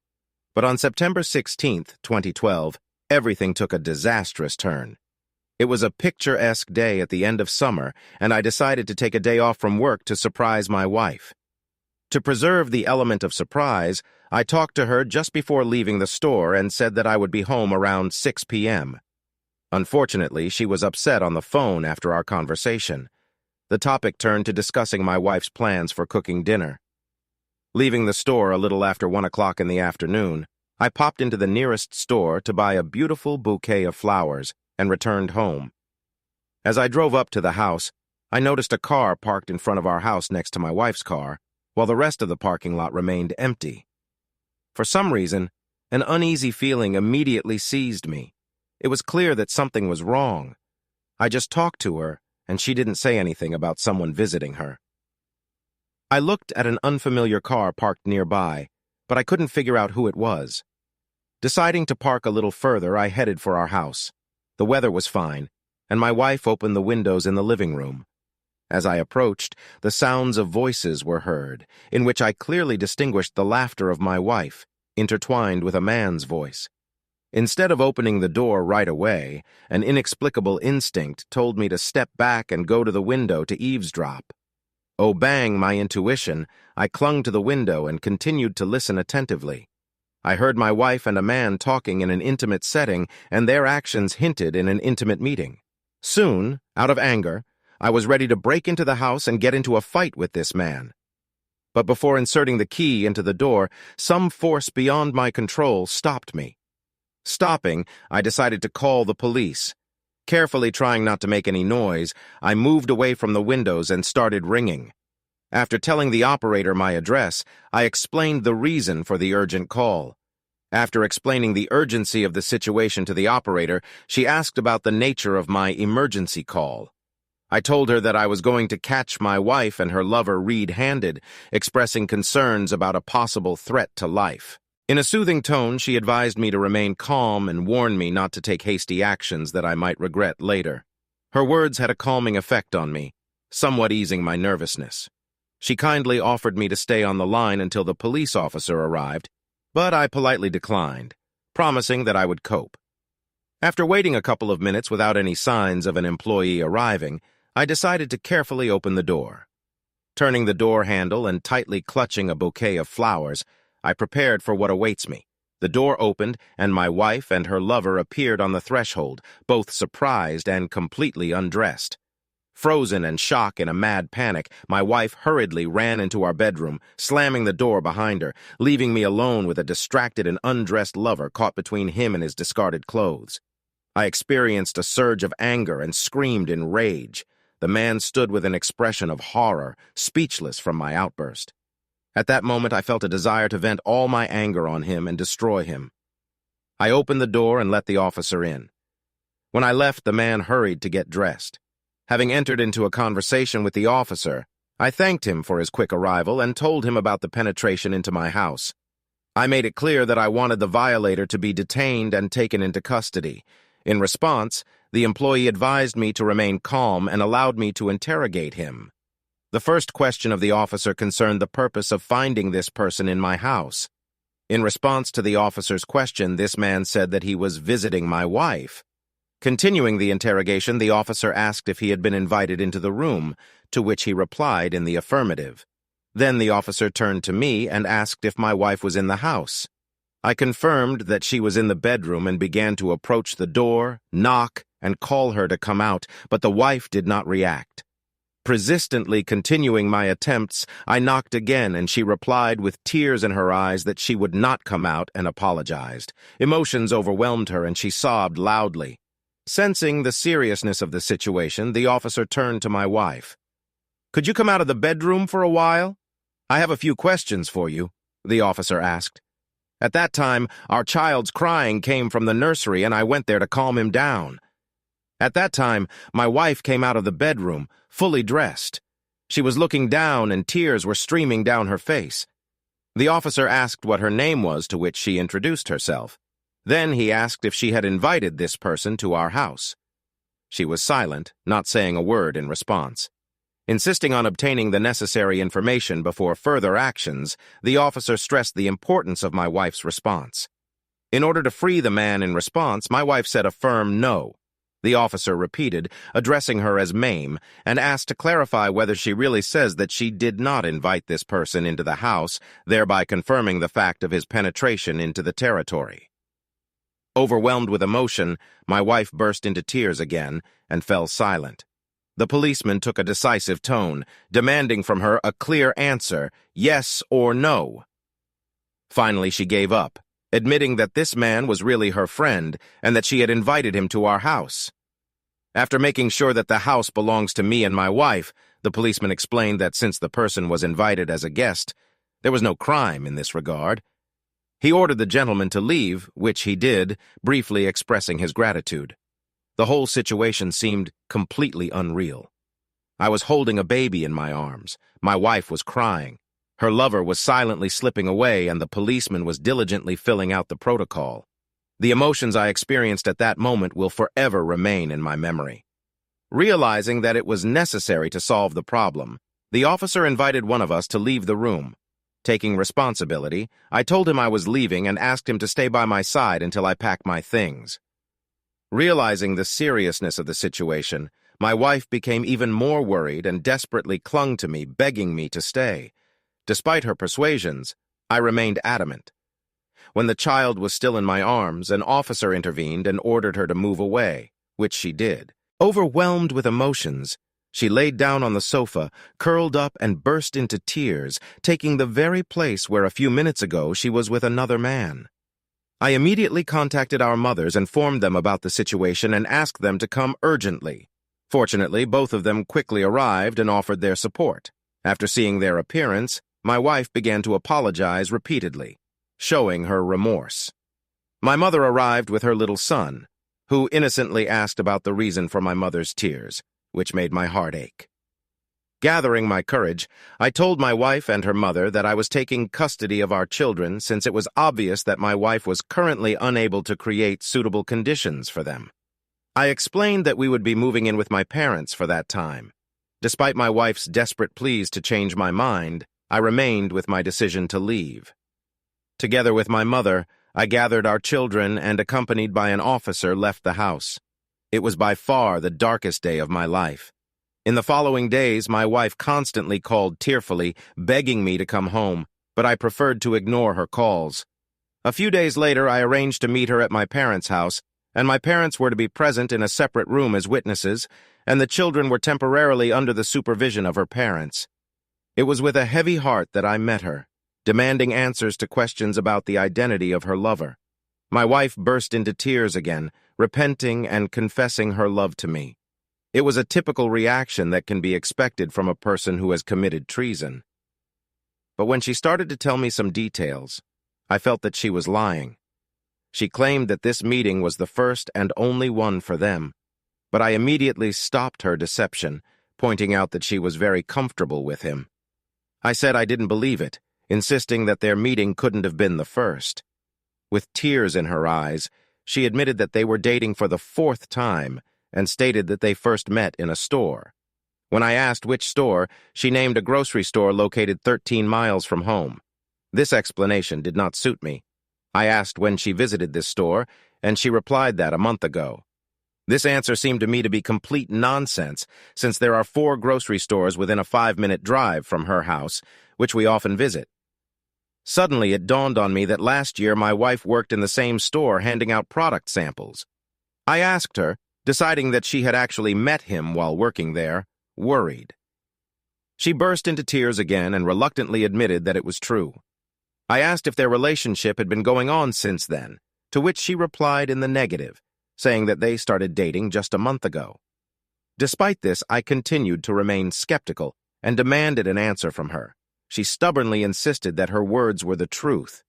But on September 16, 2012, everything took a disastrous turn. It was a picturesque day at the end of summer, and I decided to take a day off from work to surprise my wife. To preserve the element of surprise, I talked to her just before leaving the store and said that I would be home around 6 p.m. Unfortunately, she was upset on the phone after our conversation. The topic turned to discussing my wife's plans for cooking dinner. Leaving the store a little after 1 o'clock in the afternoon, I popped into the nearest store to buy a beautiful bouquet of flowers and returned home. As I drove up to the house, I noticed a car parked in front of our house next to my wife's car, while the rest of the parking lot remained empty. For some reason, an uneasy feeling immediately seized me. It was clear that something was wrong. I just talked to her, and she didn't say anything about someone visiting her. I looked at an unfamiliar car parked nearby, but I couldn't figure out who it was. Deciding to park a little further, I headed for our house. The weather was fine, and my wife opened the windows in the living room. As I approached, the sounds of voices were heard, in which I clearly distinguished the laughter of my wife, intertwined with a man's voice. Instead of opening the door right away, an inexplicable instinct told me to step back and go to the window to eavesdrop. Obeying my intuition, I clung to the window and continued to listen attentively. I heard my wife and a man talking in an intimate setting, and their actions hinted in an intimate meeting. Soon, out of anger, I was ready to break into the house and get into a fight with this man. But before inserting the key into the door, some force beyond my control stopped me. Stopping, I decided to call the police. Carefully trying not to make any noise, I moved away from the windows and started ringing. After telling the operator my address, I explained the reason for the urgent call. After explaining the urgency of the situation to the operator, she asked about the nature of my emergency call. I told her that I was going to catch my wife and her lover red-handed, expressing concerns about a possible threat to life. In a soothing tone, she advised me to remain calm and warned me not to take hasty actions that I might regret later. Her words had a calming effect on me, somewhat easing my nervousness. She kindly offered me to stay on the line until the police officer arrived, but I politely declined, promising that I would cope. After waiting a couple of minutes without any signs of an employee arriving, I decided to carefully open the door. Turning the door handle and tightly clutching a bouquet of flowers, I prepared for what awaits me. The door opened, and my wife and her lover appeared on the threshold, both surprised and completely undressed. Frozen and shocked in a mad panic, my wife hurriedly ran into our bedroom, slamming the door behind her, leaving me alone with a distracted and undressed lover caught between him and his discarded clothes. I experienced a surge of anger and screamed in rage. The man stood with an expression of horror, speechless from my outburst. At that moment, I felt a desire to vent all my anger on him and destroy him. I opened the door and let the officer in. When I left, the man hurried to get dressed. Having entered into a conversation with the officer, I thanked him for his quick arrival and told him about the penetration into my house. I made it clear that I wanted the violator to be detained and taken into custody. In response, the employee advised me to remain calm and allowed me to interrogate him. The first question of the officer concerned the purpose of finding this person in my house. In response to the officer's question, this man said that he was visiting my wife. Continuing the interrogation, the officer asked if he had been invited into the room, to which he replied in the affirmative. Then the officer turned to me and asked if my wife was in the house. I confirmed that she was in the bedroom and began to approach the door, knock, and call her to come out, but the wife did not react. Persistently continuing my attempts, I knocked again, and she replied with tears in her eyes that she would not come out and apologized. Emotions overwhelmed her, and she sobbed loudly. Sensing the seriousness of the situation, the officer turned to my wife. "Could you come out of the bedroom for a while? I have a few questions for you," the officer asked. At that time, our child's crying came from the nursery, and I went there to calm him down. At that time, my wife came out of the bedroom, fully dressed. She was looking down, and tears were streaming down her face. The officer asked what her name was, to which she introduced herself. Then he asked if she had invited this person to our house. She was silent, not saying a word in response. Insisting on obtaining the necessary information before further actions, the officer stressed the importance of my wife's response. In order to free the man in response, my wife said a firm no. The officer repeated, addressing her as Mame, and asked to clarify whether she really says that she did not invite this person into the house, thereby confirming the fact of his penetration into the territory. Overwhelmed with emotion, my wife burst into tears again and fell silent. The policeman took a decisive tone, demanding from her a clear answer, yes or no. Finally, she gave up, admitting that this man was really her friend and that she had invited him to our house. After making sure that the house belongs to me and my wife, the policeman explained that since the person was invited as a guest, there was no crime in this regard. He ordered the gentleman to leave, which he did, briefly expressing his gratitude. The whole situation seemed completely unreal. I was holding a baby in my arms. My wife was crying. Her lover was silently slipping away, and the policeman was diligently filling out the protocol. The emotions I experienced at that moment will forever remain in my memory. Realizing that it was necessary to solve the problem, the officer invited one of us to leave the room. Taking responsibility, I told him I was leaving and asked him to stay by my side until I packed my things. Realizing the seriousness of the situation, my wife became even more worried and desperately clung to me, begging me to stay. Despite her persuasions, I remained adamant. When the child was still in my arms, an officer intervened and ordered her to move away, which she did. Overwhelmed with emotions, she laid down on the sofa, curled up, and burst into tears, taking the very place where a few minutes ago she was with another man. I immediately contacted our mothers, informed them about the situation, and asked them to come urgently. Fortunately, both of them quickly arrived and offered their support. After seeing their appearance, my wife began to apologize repeatedly, showing her remorse. My mother arrived with her little son, who innocently asked about the reason for my mother's tears, which made my heart ache. Gathering my courage, I told my wife and her mother that I was taking custody of our children since it was obvious that my wife was currently unable to create suitable conditions for them. I explained that we would be moving in with my parents for that time. Despite my wife's desperate pleas to change my mind, I remained with my decision to leave. Together with my mother, I gathered our children and, accompanied by an officer, left the house. It was by far the darkest day of my life. In the following days, my wife constantly called tearfully, begging me to come home, but I preferred to ignore her calls. A few days later, I arranged to meet her at my parents' house, and my parents were to be present in a separate room as witnesses, and the children were temporarily under the supervision of her parents. It was with a heavy heart that I met her, demanding answers to questions about the identity of her lover. My wife burst into tears again, repenting and confessing her love to me. It was a typical reaction that can be expected from a person who has committed treason. But when she started to tell me some details, I felt that she was lying. She claimed that this meeting was the first and only one for them, but I immediately stopped her deception, pointing out that she was very comfortable with him. I said I didn't believe it, insisting that their meeting couldn't have been the first. With tears in her eyes, she admitted that they were dating for the 4th time and stated that they first met in a store. When I asked which store, she named a grocery store located 13 miles from home. This explanation did not suit me. I asked when she visited this store, and she replied that a month ago. This answer seemed to me to be complete nonsense, since there are 4 grocery stores within a 5-minute drive from her house, which we often visit. Suddenly, it dawned on me that last year my wife worked in the same store handing out product samples. I asked her, deciding that she had actually met him while working there, worried. She burst into tears again and reluctantly admitted that it was true. I asked if their relationship had been going on since then, to which she replied in the negative, saying that they started dating just a month ago. Despite this, I continued to remain skeptical and demanded an answer from her. She stubbornly insisted that her words were the truth.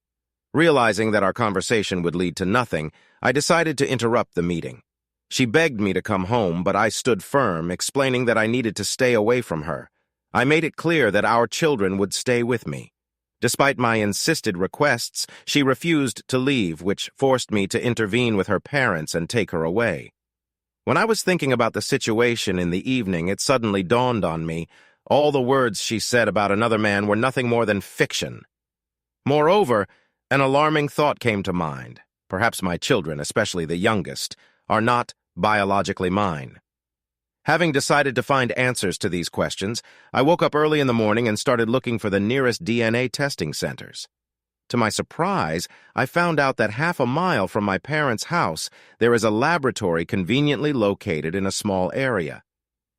Realizing that our conversation would lead to nothing, I decided to interrupt the meeting. She begged me to come home, but I stood firm, explaining that I needed to stay away from her. I made it clear that our children would stay with me. Despite my insisted requests, she refused to leave, which forced me to intervene with her parents and take her away. When I was thinking about the situation in the evening, it suddenly dawned on me, all the words she said about another man were nothing more than fiction. Moreover, an alarming thought came to mind. Perhaps my children, especially the youngest, are not biologically mine. Having decided to find answers to these questions, I woke up early in the morning and started looking for the nearest DNA testing centers. To my surprise, I found out that half a mile from my parents' house, there is a laboratory conveniently located in a small area.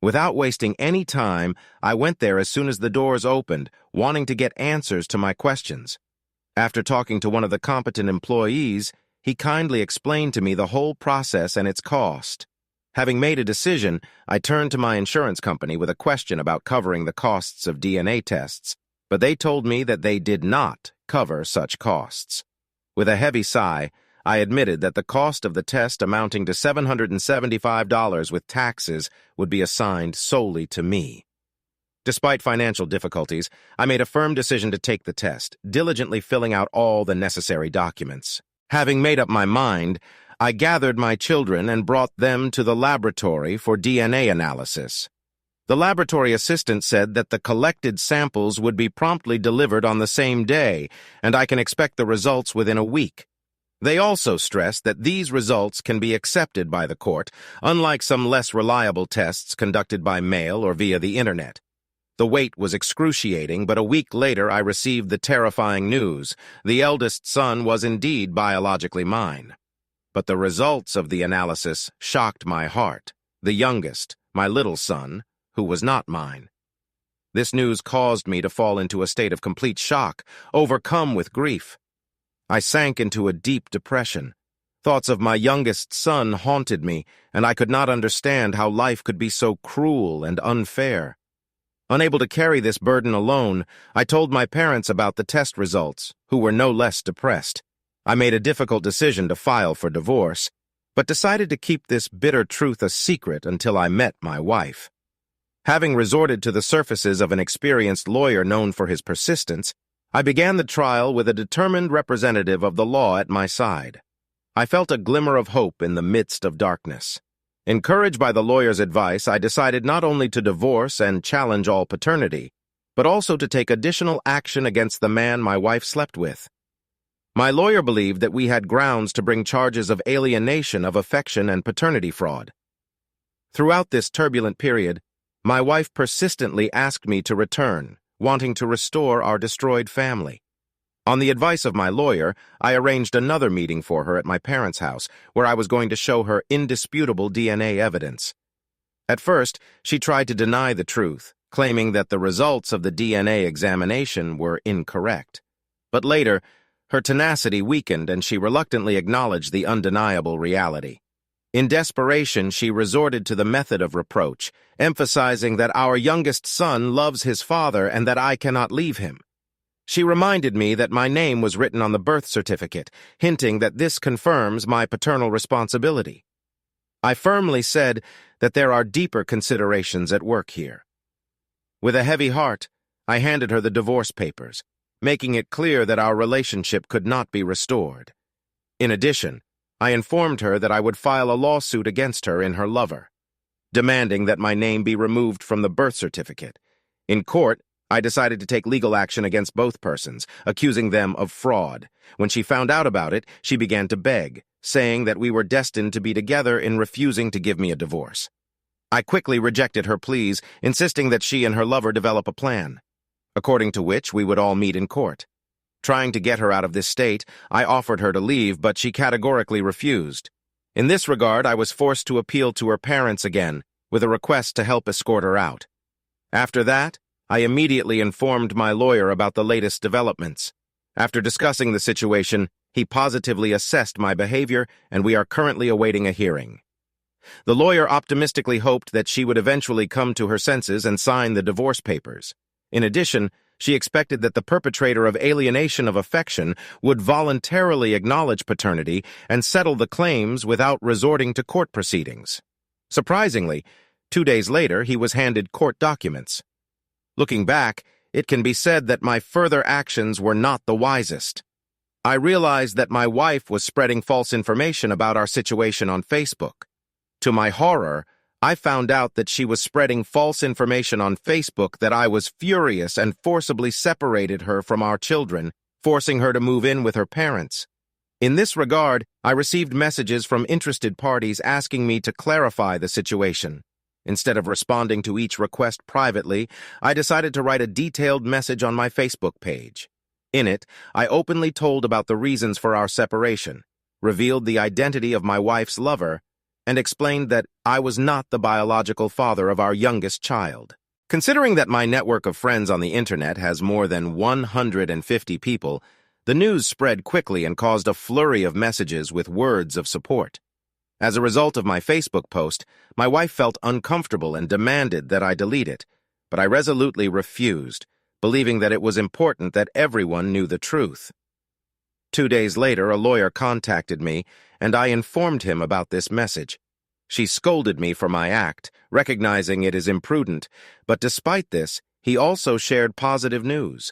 Without wasting any time, I went there as soon as the doors opened, wanting to get answers to my questions. After talking to one of the competent employees, he kindly explained to me the whole process and its cost. Having made a decision, I turned to my insurance company with a question about covering the costs of DNA tests, but they told me that they did not cover such costs. With a heavy sigh, I admitted that the cost of the test, amounting to $775 with taxes, would be assigned solely to me. Despite financial difficulties, I made a firm decision to take the test, diligently filling out all the necessary documents. Having made up my mind, I gathered my children and brought them to the laboratory for DNA analysis. The laboratory assistant said that the collected samples would be promptly delivered on the same day, and I can expect the results within a week. They also stressed that these results can be accepted by the court, unlike some less reliable tests conducted by mail or via the internet. The wait was excruciating, but a week later I received the terrifying news. The eldest son was indeed biologically mine. But the results of the analysis shocked my heart. the youngest, my little son, who was not mine. This news caused me to fall into a state of complete shock, overcome with grief. I sank into a deep depression. Thoughts of my youngest son haunted me, and I could not understand how life could be so cruel and unfair. Unable to carry this burden alone, I told my parents about the test results, who were no less depressed. I made a difficult decision to file for divorce, but decided to keep this bitter truth a secret until I met my wife. Having resorted to the services of an experienced lawyer known for his persistence, I began the trial with a determined representative of the law at my side. I felt a glimmer of hope in the midst of darkness. Encouraged by the lawyer's advice, I decided not only to divorce and challenge all paternity, but also to take additional action against the man my wife slept with. My lawyer believed that we had grounds to bring charges of alienation of affection and paternity fraud. Throughout this turbulent period, my wife persistently asked me to return, wanting to restore our destroyed family. On the advice of my lawyer, I arranged another meeting for her at my parents' house, where I was going to show her indisputable DNA evidence. At first, she tried to deny the truth, claiming that the results of the DNA examination were incorrect. But later, her tenacity weakened and she reluctantly acknowledged the undeniable reality. In desperation, she resorted to the method of reproach, emphasizing that our youngest son loves his father and that I cannot leave him. She reminded me that my name was written on the birth certificate, hinting that this confirms my paternal responsibility. I firmly said that there are deeper considerations at work here. With a heavy heart, I handed her the divorce papers, making it clear that our relationship could not be restored. In addition, I informed her that I would file a lawsuit against her and her lover, demanding that my name be removed from the birth certificate. In court, I decided to take legal action against both persons, accusing them of fraud. When she found out about it, she began to beg, saying that we were destined to be together in refusing to give me a divorce. I quickly rejected her pleas, insisting that she and her lover develop a plan, according to which we would all meet in court. Trying to get her out of this state, I offered her to leave, but she categorically refused. In this regard, I was forced to appeal to her parents again, with a request to help escort her out. After that, I immediately informed my lawyer about the latest developments. After discussing the situation, he positively assessed my behavior, and we are currently awaiting a hearing. The lawyer optimistically hoped that she would eventually come to her senses and sign the divorce papers. In addition, she expected that the perpetrator of alienation of affection would voluntarily acknowledge paternity and settle the claims without resorting to court proceedings. Surprisingly, 2 days later, he was handed court documents. Looking back, it can be said that my further actions were not the wisest. I realized that my wife was spreading false information about our situation on Facebook. To my horror, I found out that she was spreading false information on Facebook that I was furious and forcibly separated her from our children, forcing her to move in with her parents. In this regard, I received messages from interested parties asking me to clarify the situation. Instead of responding to each request privately, I decided to write a detailed message on my Facebook page. In it, I openly told about the reasons for our separation, revealed the identity of my wife's lover, and explained that I was not the biological father of our youngest child. Considering that my network of friends on the internet has more than 150 people, the news spread quickly and caused a flurry of messages with words of support. As a result of my Facebook post, my wife felt uncomfortable and demanded that I delete it, but I resolutely refused, believing that it was important that everyone knew the truth. 2 days later, a lawyer contacted me, and I informed him about this message. She scolded me for my act, recognizing it is imprudent, but despite this, he also shared positive news.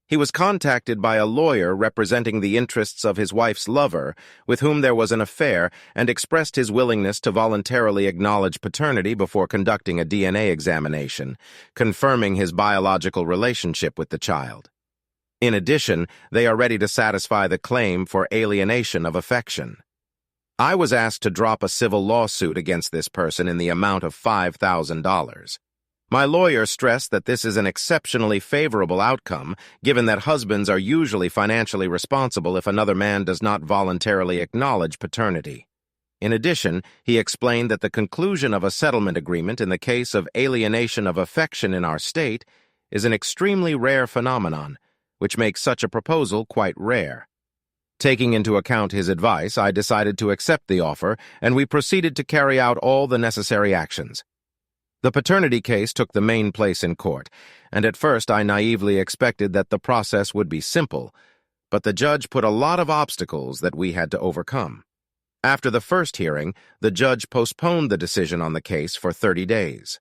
He was contacted by a lawyer representing the interests of his wife's lover, with whom there was an affair, and expressed his willingness to voluntarily acknowledge paternity before conducting a DNA examination, confirming his biological relationship with the child. In addition, they are ready to satisfy the claim for alienation of affection. I was asked to drop a civil lawsuit against this person in the amount of $5,000. My lawyer stressed that this is an exceptionally favorable outcome, given that husbands are usually financially responsible if another man does not voluntarily acknowledge paternity. In addition, he explained that the conclusion of a settlement agreement in the case of alienation of affection in our state is an extremely rare phenomenon, which makes such a proposal quite rare. Taking into account his advice, I decided to accept the offer, and we proceeded to carry out all the necessary actions. The paternity case took the main place in court, and at first I naively expected that the process would be simple, but the judge put a lot of obstacles that we had to overcome. After the first hearing, the judge postponed the decision on the case for 30 days.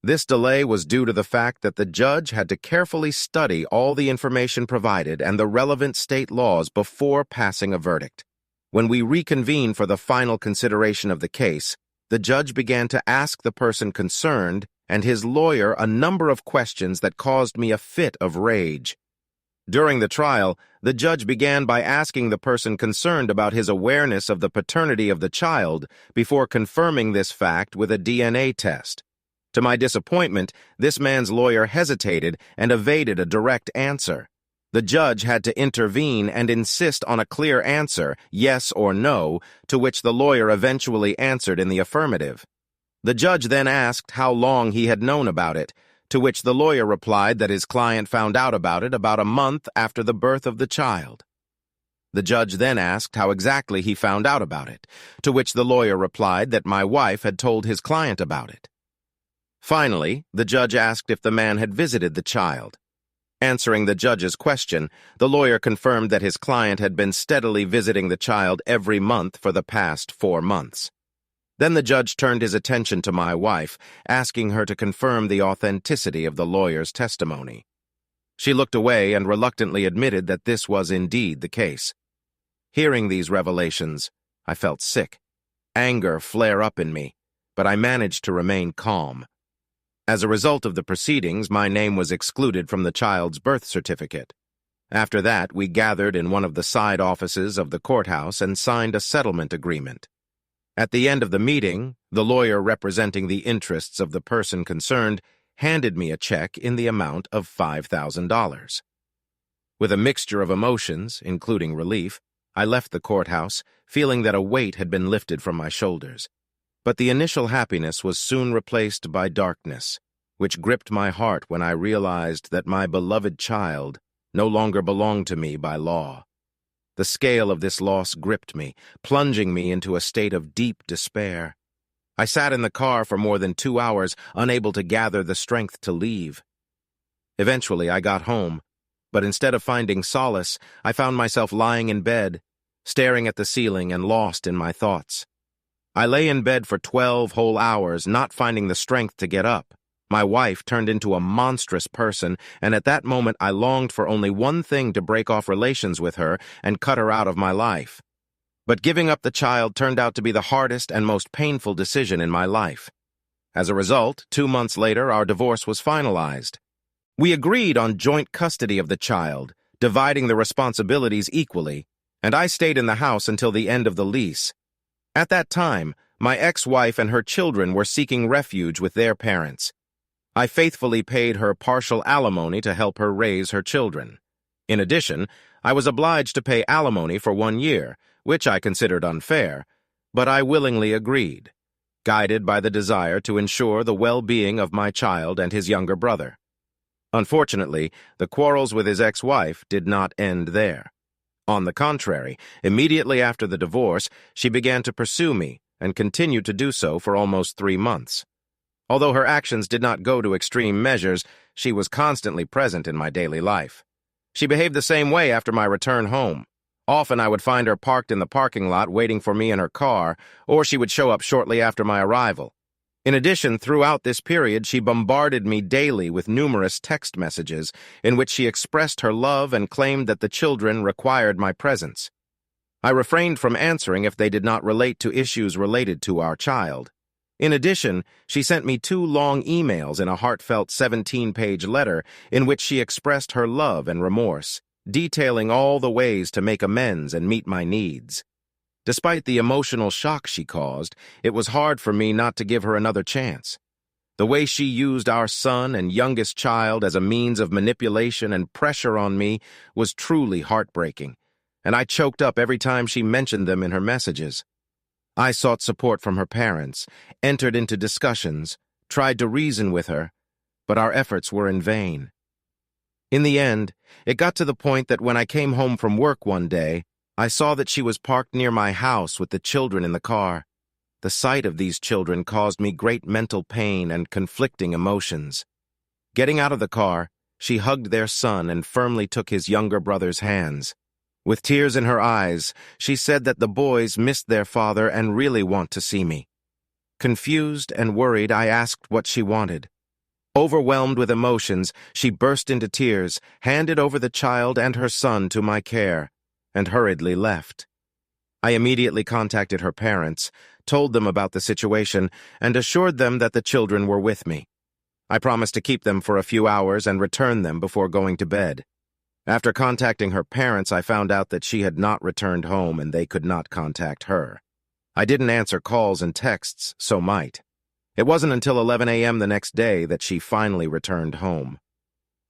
This delay was due to the fact that the judge had to carefully study all the information provided and the relevant state laws before passing a verdict. When we reconvened for the final consideration of the case, the judge began to ask the person concerned and his lawyer a number of questions that caused me a fit of rage. During the trial, the judge began by asking the person concerned about his awareness of the paternity of the child before confirming this fact with a DNA test. To my disappointment, this man's lawyer hesitated and evaded a direct answer. The judge had to intervene and insist on a clear answer, yes or no, to which the lawyer eventually answered in the affirmative. The judge then asked how long he had known about it, to which the lawyer replied that his client found out about it about a month after the birth of the child. The judge then asked how exactly he found out about it, to which the lawyer replied that my wife had told his client about it. Finally, the judge asked if the man had visited the child. Answering the judge's question, the lawyer confirmed that his client had been steadily visiting the child every month for the past 4 months. Then the judge turned his attention to my wife, asking her to confirm the authenticity of the lawyer's testimony. She looked away and reluctantly admitted that this was indeed the case. Hearing these revelations, I felt sick. Anger flared up in me, but I managed to remain calm. As a result of the proceedings, my name was excluded from the child's birth certificate. After that, we gathered in one of the side offices of the courthouse and signed a settlement agreement. At the end of the meeting, the lawyer representing the interests of the person concerned handed me a check in the amount of $5,000. With a mixture of emotions, including relief, I left the courthouse, feeling that a weight had been lifted from my shoulders. But the initial happiness was soon replaced by darkness, which gripped my heart when I realized that my beloved child no longer belonged to me by law. The scale of this loss gripped me, plunging me into a state of deep despair. I sat in the car for more than 2 hours, unable to gather the strength to leave. Eventually, I got home, but instead of finding solace, I found myself lying in bed, staring at the ceiling and lost in my thoughts. I lay in bed for 12 whole hours, not finding the strength to get up. My wife turned into a monstrous person, and at that moment I longed for only one thing: to break off relations with her and cut her out of my life. But giving up the child turned out to be the hardest and most painful decision in my life. As a result, 2 months later, our divorce was finalized. We agreed on joint custody of the child, dividing the responsibilities equally, and I stayed in the house until the end of the lease. At that time, my ex-wife and her children were seeking refuge with their parents. I faithfully paid her partial alimony to help her raise her children. In addition, I was obliged to pay alimony for 1 year, which I considered unfair, but I willingly agreed, guided by the desire to ensure the well-being of my child and his younger brother. Unfortunately, the quarrels with his ex-wife did not end there. On the contrary, immediately after the divorce, she began to pursue me and continued to do so for almost 3 months. Although her actions did not go to extreme measures, she was constantly present in my daily life. She behaved the same way after my return home. Often I would find her parked in the parking lot waiting for me in her car, or she would show up shortly after my arrival. In addition, throughout this period, she bombarded me daily with numerous text messages in which she expressed her love and claimed that the children required my presence. I refrained from answering if they did not relate to issues related to our child. In addition, she sent me 2 long emails and a heartfelt 17-page letter in which she expressed her love and remorse, detailing all the ways to make amends and meet my needs. Despite the emotional shock she caused, it was hard for me not to give her another chance. The way she used our son and youngest child as a means of manipulation and pressure on me was truly heartbreaking, and I choked up every time she mentioned them in her messages. I sought support from her parents, entered into discussions, tried to reason with her, but our efforts were in vain. In the end, it got to the point that when I came home from work one day, I saw that she was parked near my house with the children in the car. The sight of these children caused me great mental pain and conflicting emotions. Getting out of the car, she hugged their son and firmly took his younger brother's hands. With tears in her eyes, she said that the boys missed their father and really want to see me. Confused and worried, I asked what she wanted. Overwhelmed with emotions, she burst into tears, handed over the child and her son to my care, and hurriedly left. I immediately contacted her parents, told them about the situation, and assured them that the children were with me. I promised to keep them for a few hours and return them before going to bed. After contacting her parents, I found out that she had not returned home and they could not contact her. I didn't answer calls and texts, so might. It wasn't until 11 a.m. the next day that she finally returned home.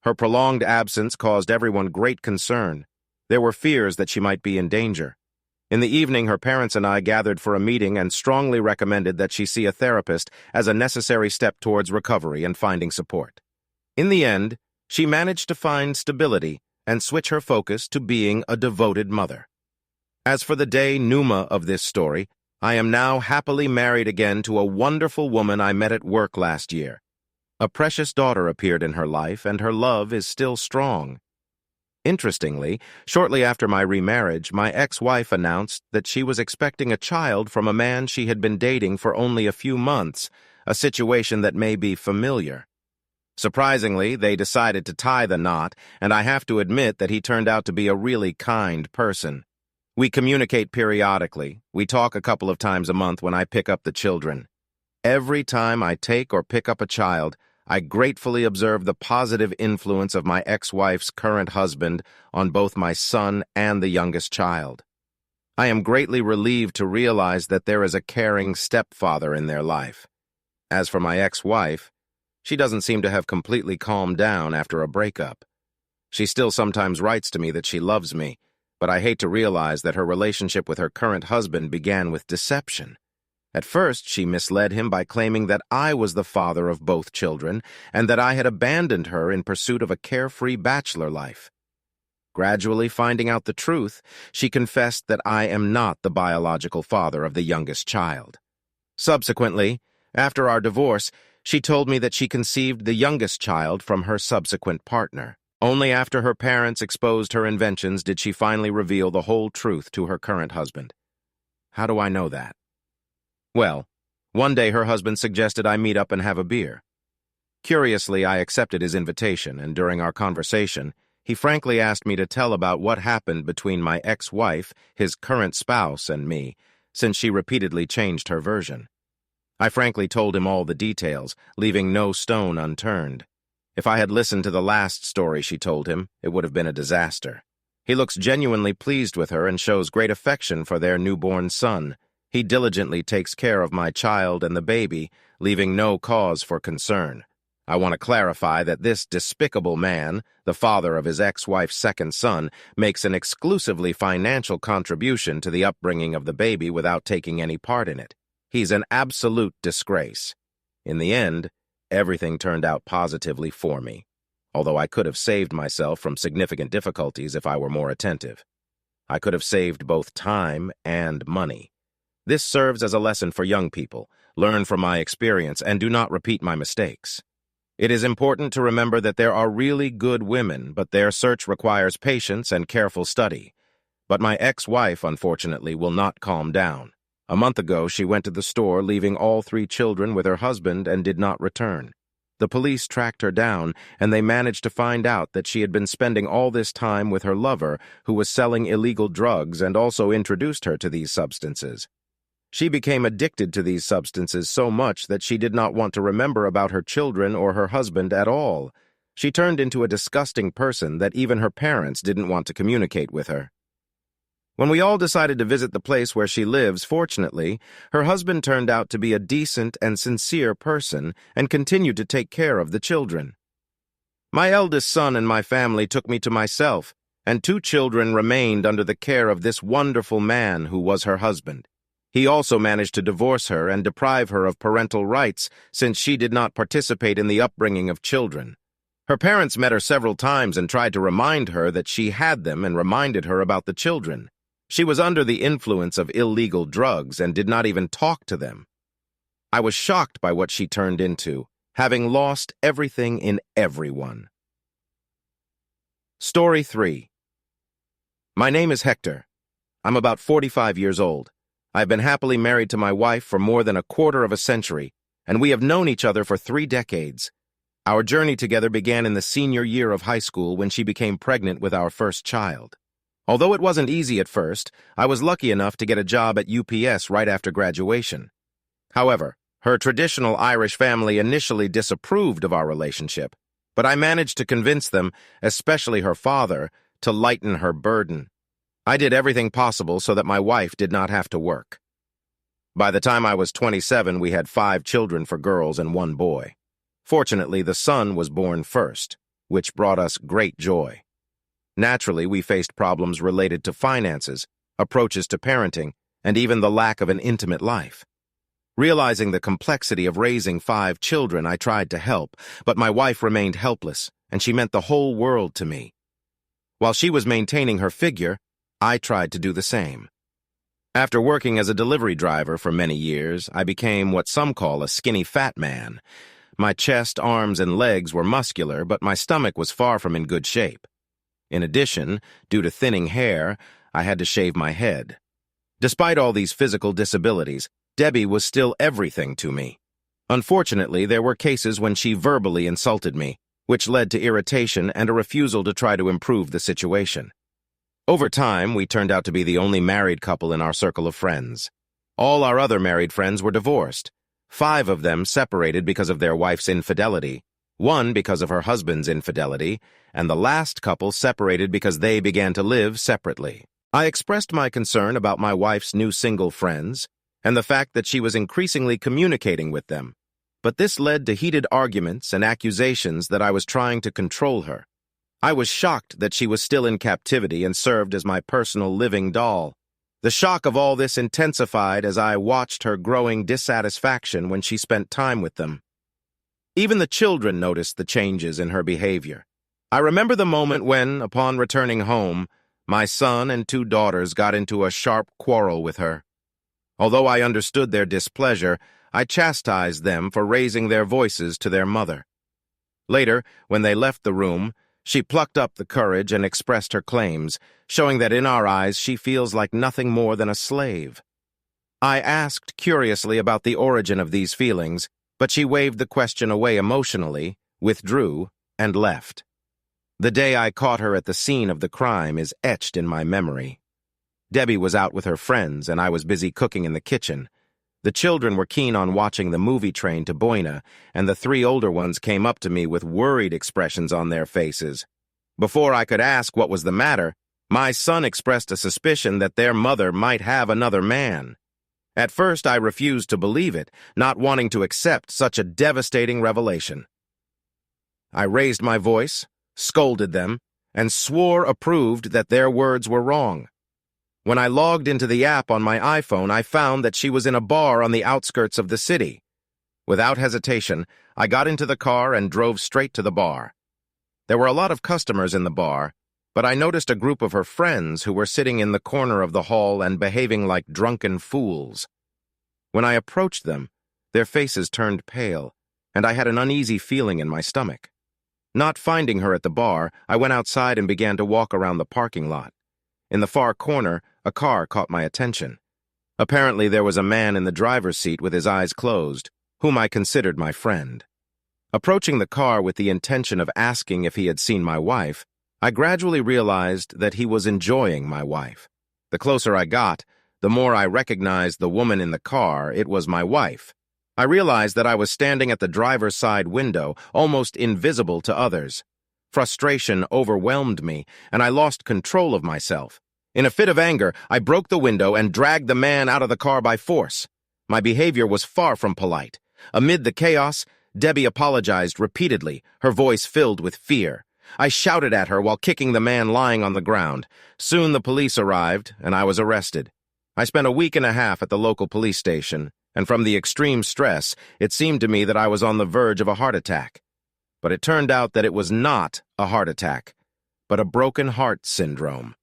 Her prolonged absence caused everyone great concern. There were fears that she might be in danger. In the evening, her parents and I gathered for a meeting and strongly recommended that she see a therapist as a necessary step towards recovery and finding support. In the end, she managed to find stability and switch her focus to being a devoted mother. As for the denouement of this story, I am now happily married again to a wonderful woman I met at work last year. A precious daughter appeared in her life, and her love is still strong. Interestingly, shortly after my remarriage, my ex-wife announced that she was expecting a child from a man she had been dating for only a few months, a situation that may be familiar. Surprisingly, they decided to tie the knot, and I have to admit that he turned out to be a really kind person. We communicate periodically. We talk a couple of times a month when I pick up the children. Every time I take or pick up a child, I gratefully observe the positive influence of my ex-wife's current husband on both my son and the youngest child. I am greatly relieved to realize that there is a caring stepfather in their life. As for my ex-wife, she doesn't seem to have completely calmed down after a breakup. She still sometimes writes to me that she loves me, but I hate to realize that her relationship with her current husband began with deception. At first, she misled him by claiming that I was the father of both children and that I had abandoned her in pursuit of a carefree bachelor life. Gradually finding out the truth, she confessed that I am not the biological father of the youngest child. Subsequently, after our divorce, she told me that she conceived the youngest child from her subsequent partner. Only after her parents exposed her inventions did she finally reveal the whole truth to her current husband. How do I know that? Well, one day her husband suggested I meet up and have a beer. Curiously, I accepted his invitation, and during our conversation, he frankly asked me to tell about what happened between my ex-wife, his current spouse, and me, since she repeatedly changed her version. I frankly told him all the details, leaving no stone unturned. If I had listened to the last story she told him, it would have been a disaster. He looks genuinely pleased with her and shows great affection for their newborn son. He diligently takes care of my child and the baby, leaving no cause for concern. I want to clarify that this despicable man, the father of his ex-wife's second son, makes an exclusively financial contribution to the upbringing of the baby without taking any part in it. He's an absolute disgrace. In the end, everything turned out positively for me, although I could have saved myself from significant difficulties if I were more attentive. I could have saved both time and money. This serves as a lesson for young people. Learn from my experience and do not repeat my mistakes. It is important to remember that there are really good women, but their search requires patience and careful study. But my ex-wife, unfortunately, will not calm down. A month ago, she went to the store, leaving all 3 children with her husband, and did not return. The police tracked her down, and they managed to find out that she had been spending all this time with her lover, who was selling illegal drugs and also introduced her to these substances. She became addicted to these substances so much that she did not want to remember about her children or her husband at all. She turned into a disgusting person that even her parents didn't want to communicate with her. When we all decided to visit the place where she lives, fortunately, her husband turned out to be a decent and sincere person and continued to take care of the children. My eldest son and my family took me to myself, and 2 children remained under the care of this wonderful man who was her husband. He also managed to divorce her and deprive her of parental rights since she did not participate in the upbringing of children. Her parents met her several times and tried to remind her that she had them and reminded her about the children. She was under the influence of illegal drugs and did not even talk to them. I was shocked by what she turned into, having lost everything in everyone. Story 3. My name is Hector. I'm about 45 years old. I've been happily married to my wife for more than a quarter of a century, and we have known each other for 3 decades. Our journey together began in the senior year of high school when she became pregnant with our first child. Although it wasn't easy at first, I was lucky enough to get a job at UPS right after graduation. However, her traditional Irish family initially disapproved of our relationship, but I managed to convince them, especially her father, to lighten her burden. I did everything possible so that my wife did not have to work. By the time I was 27, we had 5 children for girls and 1 boy. Fortunately, the son was born first, which brought us great joy. Naturally, we faced problems related to finances, approaches to parenting, and even the lack of an intimate life. Realizing the complexity of raising 5 children, I tried to help, but my wife remained helpless, and she meant the whole world to me. While she was maintaining her figure, I tried to do the same. After working as a delivery driver for many years, I became what some call a skinny fat man. My chest, arms, and legs were muscular, but my stomach was far from in good shape. In addition, due to thinning hair, I had to shave my head. Despite all these physical disabilities, Debbie was still everything to me. Unfortunately, there were cases when she verbally insulted me, which led to irritation and a refusal to try to improve the situation. Over time, we turned out to be the only married couple in our circle of friends. All our other married friends were divorced. 5 of them separated because of their wife's infidelity, 1 because of her husband's infidelity, and the last couple separated because they began to live separately. I expressed my concern about my wife's new single friends and the fact that she was increasingly communicating with them, but this led to heated arguments and accusations that I was trying to control her. I was shocked that she was still in captivity and served as my personal living doll. The shock of all this intensified as I watched her growing dissatisfaction when she spent time with them. Even the children noticed the changes in her behavior. I remember the moment when, upon returning home, my son and 2 daughters got into a sharp quarrel with her. Although I understood their displeasure, I chastised them for raising their voices to their mother. Later, when they left the room, she plucked up the courage and expressed her claims, showing that in our eyes she feels like nothing more than a slave. I asked curiously about the origin of these feelings, but she waved the question away emotionally, withdrew, and left. The day I caught her at the scene of the crime is etched in my memory. Debbie was out with her friends, and I was busy cooking in the kitchen. The children were keen on watching the movie train to Boina, and the 3 older ones came up to me with worried expressions on their faces. Before I could ask what was the matter, my son expressed a suspicion that their mother might have another man. At first, I refused to believe it, not wanting to accept such a devastating revelation. I raised my voice, scolded them, and swore approved that their words were wrong. When I logged into the app on my iPhone, I found that she was in a bar on the outskirts of the city. Without hesitation, I got into the car and drove straight to the bar. There were a lot of customers in the bar, but I noticed a group of her friends who were sitting in the corner of the hall and behaving like drunken fools. When I approached them, their faces turned pale, and I had an uneasy feeling in my stomach. Not finding her at the bar, I went outside and began to walk around the parking lot. In the far corner, a car caught my attention. Apparently, there was a man in the driver's seat with his eyes closed, whom I considered my friend. Approaching the car with the intention of asking if he had seen my wife, I gradually realized that he was enjoying my wife. The closer I got, the more I recognized the woman in the car. It was my wife. I realized that I was standing at the driver's side window, almost invisible to others. Frustration overwhelmed me, and I lost control of myself. In a fit of anger, I broke the window and dragged the man out of the car by force. My behavior was far from polite. Amid the chaos, Debbie apologized repeatedly, her voice filled with fear. I shouted at her while kicking the man lying on the ground. Soon the police arrived, and I was arrested. I spent a week and a half at the local police station, and from the extreme stress, it seemed to me that I was on the verge of a heart attack. But it turned out that it was not a heart attack, but a broken heart syndrome.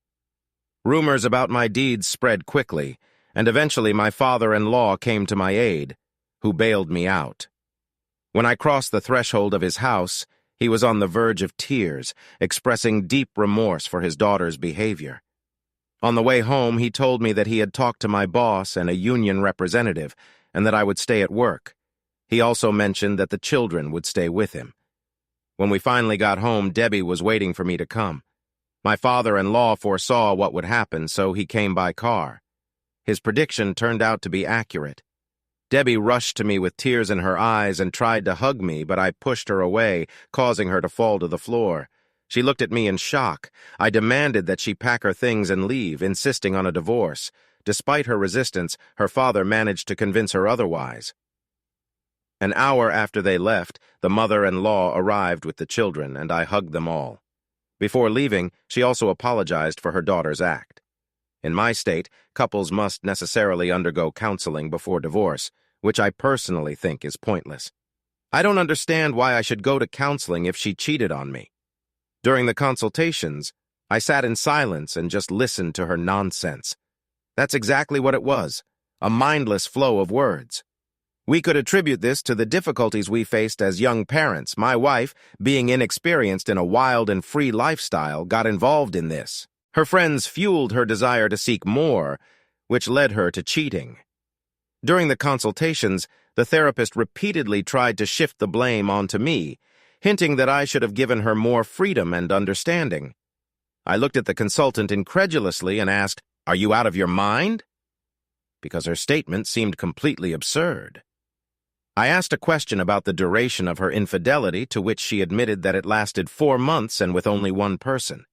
Rumors about my deeds spread quickly, and eventually my father-in-law came to my aid, who bailed me out. When I crossed the threshold of his house, he was on the verge of tears, expressing deep remorse for his daughter's behavior. On the way home, he told me that he had talked to my boss and a union representative, and that I would stay at work. He also mentioned that the children would stay with him. When we finally got home, Debbie was waiting for me to come. My father-in-law foresaw what would happen, so he came by car. His prediction turned out to be accurate. Debbie rushed to me with tears in her eyes and tried to hug me, but I pushed her away, causing her to fall to the floor. She looked at me in shock. I demanded that she pack her things and leave, insisting on a divorce. Despite her resistance, her father managed to convince her otherwise. An hour after they left, the mother-in-law arrived with the children, and I hugged them all. Before leaving, she also apologized for her daughter's act. In my state, couples must necessarily undergo counseling before divorce, which I personally think is pointless. I don't understand why I should go to counseling if she cheated on me. During the consultations, I sat in silence and just listened to her nonsense. That's exactly what it was, a mindless flow of words. We could attribute this to the difficulties we faced as young parents. My wife, being inexperienced in a wild and free lifestyle, got involved in this. Her friends fueled her desire to seek more, which led her to cheating. During the consultations, the therapist repeatedly tried to shift the blame onto me, hinting that I should have given her more freedom and understanding. I looked at the consultant incredulously and asked, "Are you out of your mind?" Because her statement seemed completely absurd. I asked a question about the duration of her infidelity, to which she admitted that it lasted 4 months and with only one person.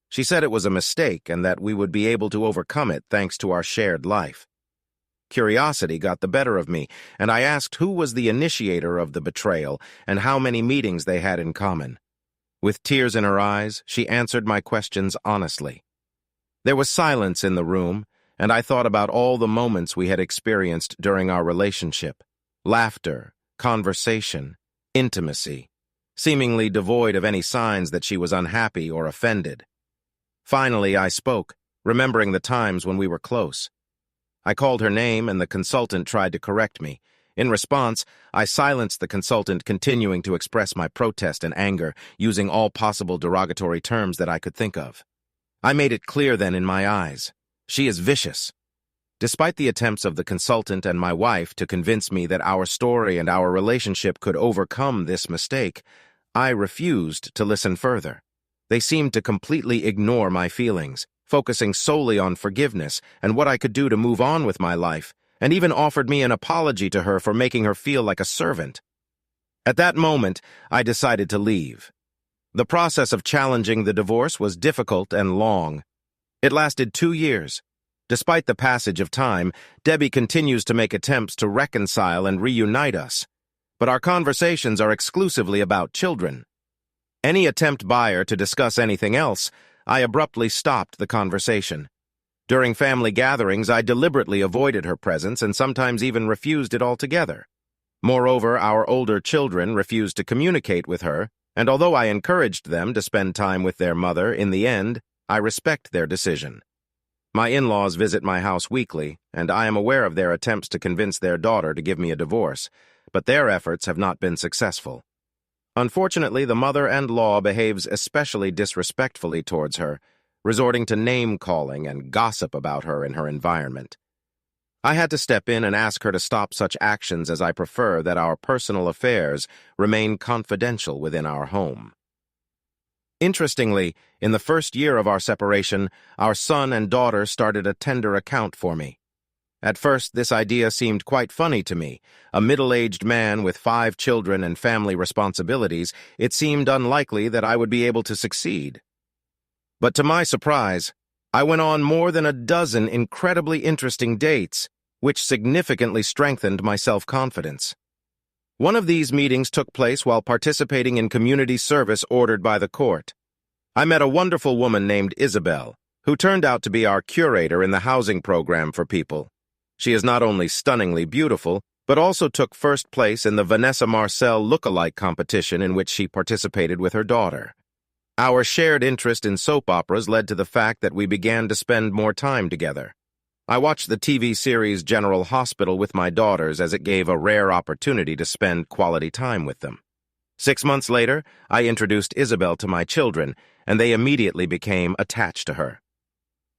She said it was a mistake and that we would be able to overcome it thanks to our shared life. Curiosity got the better of me, and I asked who was the initiator of the betrayal and how many meetings they had in common. With tears in her eyes, she answered my questions honestly. There was silence in the room, and I thought about all the moments we had experienced during our relationship. Laughter, conversation, intimacy, seemingly devoid of any signs that she was unhappy or offended. Finally, I spoke, remembering the times when we were close. I called her name, and the consultant tried to correct me. In response, I silenced the consultant, continuing to express my protest and anger, using all possible derogatory terms that I could think of. I made it clear then in my eyes. She is vicious. Despite the attempts of the consultant and my wife to convince me that our story and our relationship could overcome this mistake, I refused to listen further. They seemed to completely ignore my feelings, focusing solely on forgiveness and what I could do to move on with my life, and even offered me an apology to her for making her feel like a servant. At that moment, I decided to leave. The process of challenging the divorce was difficult and long. It lasted 2 years. Despite the passage of time, Debbie continues to make attempts to reconcile and reunite us. But our conversations are exclusively about children. Any attempt by her to discuss anything else, I abruptly stopped the conversation. During family gatherings, I deliberately avoided her presence and sometimes even refused it altogether. Moreover, our older children refused to communicate with her, and although I encouraged them to spend time with their mother, in the end, I respect their decision. My in-laws visit my house weekly, and I am aware of their attempts to convince their daughter to give me a divorce, but their efforts have not been successful. Unfortunately, the mother-in-law behaves especially disrespectfully towards her, resorting to name-calling and gossip about her in her environment. I had to step in and ask her to stop such actions, as I prefer that our personal affairs remain confidential within our home. Interestingly, in the first year of our separation, our son and daughter started a tender account for me. At first, this idea seemed quite funny to me. A middle-aged man with 5 children and family responsibilities, it seemed unlikely that I would be able to succeed. But to my surprise, I went on more than a dozen incredibly interesting dates, which significantly strengthened my self-confidence. One of these meetings took place while participating in community service ordered by the court. I met a wonderful woman named Isabel, who turned out to be our curator in the housing program for people. She is not only stunningly beautiful, but also took first place in the Vanessa Marcel look-alike competition in which she participated with her daughter. Our shared interest in soap operas led to the fact that we began to spend more time together. I watched the TV series General Hospital with my daughters as it gave a rare opportunity to spend quality time with them. 6 months later, I introduced Isabel to my children, and they immediately became attached to her.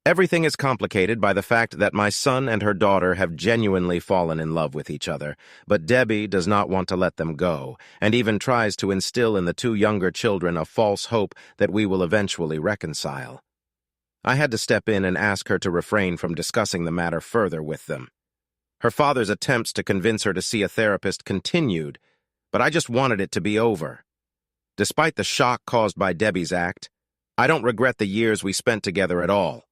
Everything is complicated by the fact that my son and her daughter have genuinely fallen in love with each other, but Debbie does not want to let them go, and even tries to instill in the two younger children a false hope that we will eventually reconcile. I had to step in and ask her to refrain from discussing the matter further with them. Her father's attempts to convince her to see a therapist continued, but I just wanted it to be over. Despite the shock caused by Debbie's act, I don't regret the years we spent together at all.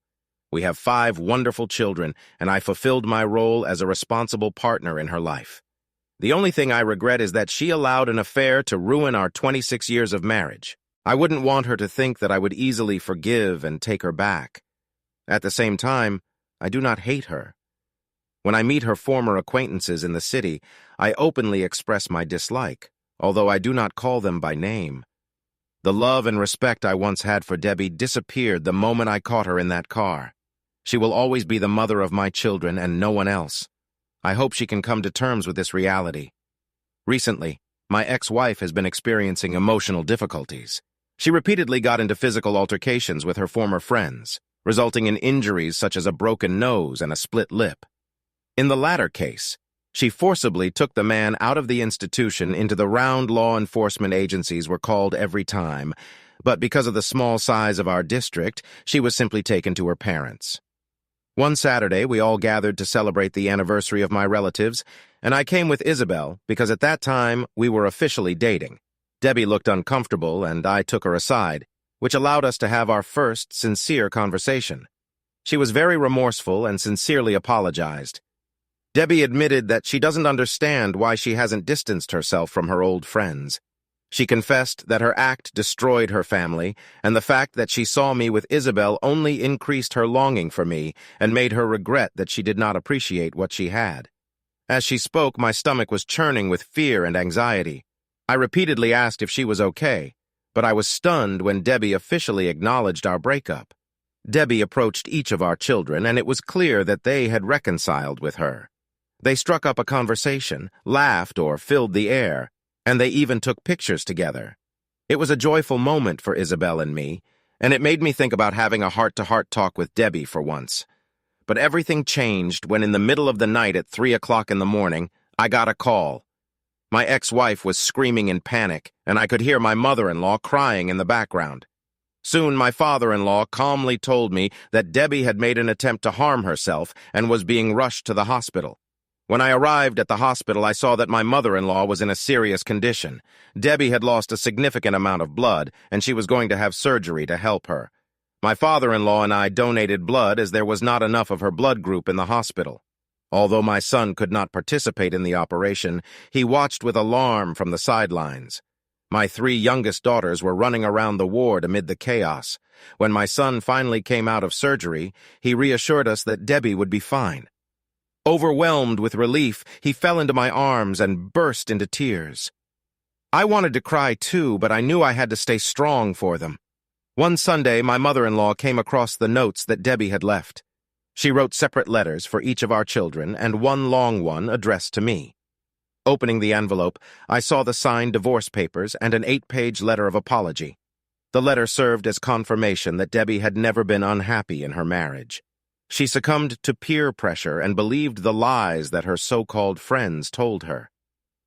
We have 5 wonderful children, and I fulfilled my role as a responsible partner in her life. The only thing I regret is that she allowed an affair to ruin our 26 years of marriage. I wouldn't want her to think that I would easily forgive and take her back. At the same time, I do not hate her. When I meet her former acquaintances in the city, I openly express my dislike, although I do not call them by name. The love and respect I once had for Debbie disappeared the moment I caught her in that car. She will always be the mother of my children and no one else. I hope she can come to terms with this reality. Recently, my ex-wife has been experiencing emotional difficulties. She repeatedly got into physical altercations with her former friends, resulting in injuries such as a broken nose and a split lip. In the latter case, she forcibly took the man out of the institution into the round law enforcement agencies were called every time, but because of the small size of our district, she was simply taken to her parents. One Saturday, we all gathered to celebrate the anniversary of my relatives, and I came with Isabel because at that time we were officially dating. Debbie looked uncomfortable, and I took her aside, which allowed us to have our first sincere conversation. She was very remorseful and sincerely apologized. Debbie admitted that she doesn't understand why she hasn't distanced herself from her old friends. She confessed that her act destroyed her family, and the fact that she saw me with Isabel only increased her longing for me and made her regret that she did not appreciate what she had. As she spoke, my stomach was churning with fear and anxiety. I repeatedly asked if she was okay, but I was stunned when Debbie officially acknowledged our breakup. Debbie approached each of our children, and it was clear that they had reconciled with her. They struck up a conversation, laughed, or filled the air, and they even took pictures together. It was a joyful moment for Isabel and me, and it made me think about having a heart-to-heart talk with Debbie for once. But everything changed when in the middle of the night at 3 o'clock in the morning, I got a call. My ex-wife was screaming in panic, and I could hear my mother-in-law crying in the background. Soon my father-in-law calmly told me that Debbie had made an attempt to harm herself and was being rushed to the hospital. When I arrived at the hospital, I saw that my mother-in-law was in a serious condition. Debbie had lost a significant amount of blood, and she was going to have surgery to help her. My father-in-law and I donated blood as there was not enough of her blood group in the hospital. Although my son could not participate in the operation, he watched with alarm from the sidelines. My 3 youngest daughters were running around the ward amid the chaos. When my son finally came out of surgery, he reassured us that Debbie would be fine. Overwhelmed with relief, he fell into my arms and burst into tears. I wanted to cry too, but I knew I had to stay strong for them. One Sunday, my mother-in-law came across the notes that Debbie had left. She wrote separate letters for each of our children and one long one addressed to me. Opening the envelope, I saw the signed divorce papers and an 8-page letter of apology. The letter served as confirmation that Debbie had never been unhappy in her marriage. She succumbed to peer pressure and believed the lies that her so-called friends told her.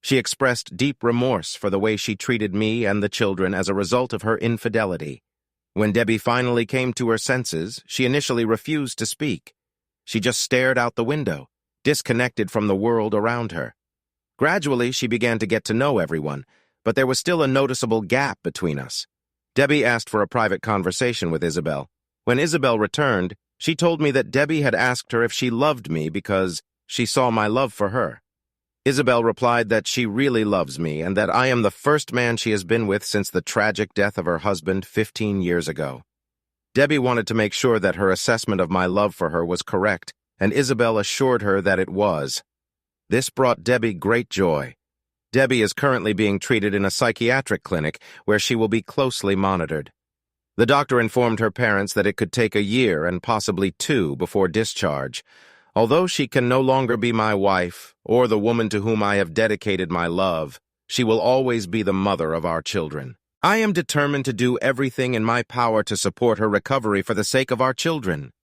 She expressed deep remorse for the way she treated me and the children as a result of her infidelity. When Debbie finally came to her senses, she initially refused to speak. She just stared out the window, disconnected from the world around her. Gradually, she began to get to know everyone, but there was still a noticeable gap between us. Debbie asked for a private conversation with Isabel. When Isabel returned, she told me that Debbie had asked her if she loved me because she saw my love for her. Isabel replied that she really loves me and that I am the first man she has been with since the tragic death of her husband 15 years ago. Debbie wanted to make sure that her assessment of my love for her was correct, and Isabel assured her that it was. This brought Debbie great joy. Debbie is currently being treated in a psychiatric clinic where she will be closely monitored. The doctor informed her parents that it could take a year and possibly 2 before discharge. Although she can no longer be my wife or the woman to whom I have dedicated my love, she will always be the mother of our children. I am determined to do everything in my power to support her recovery for the sake of our children.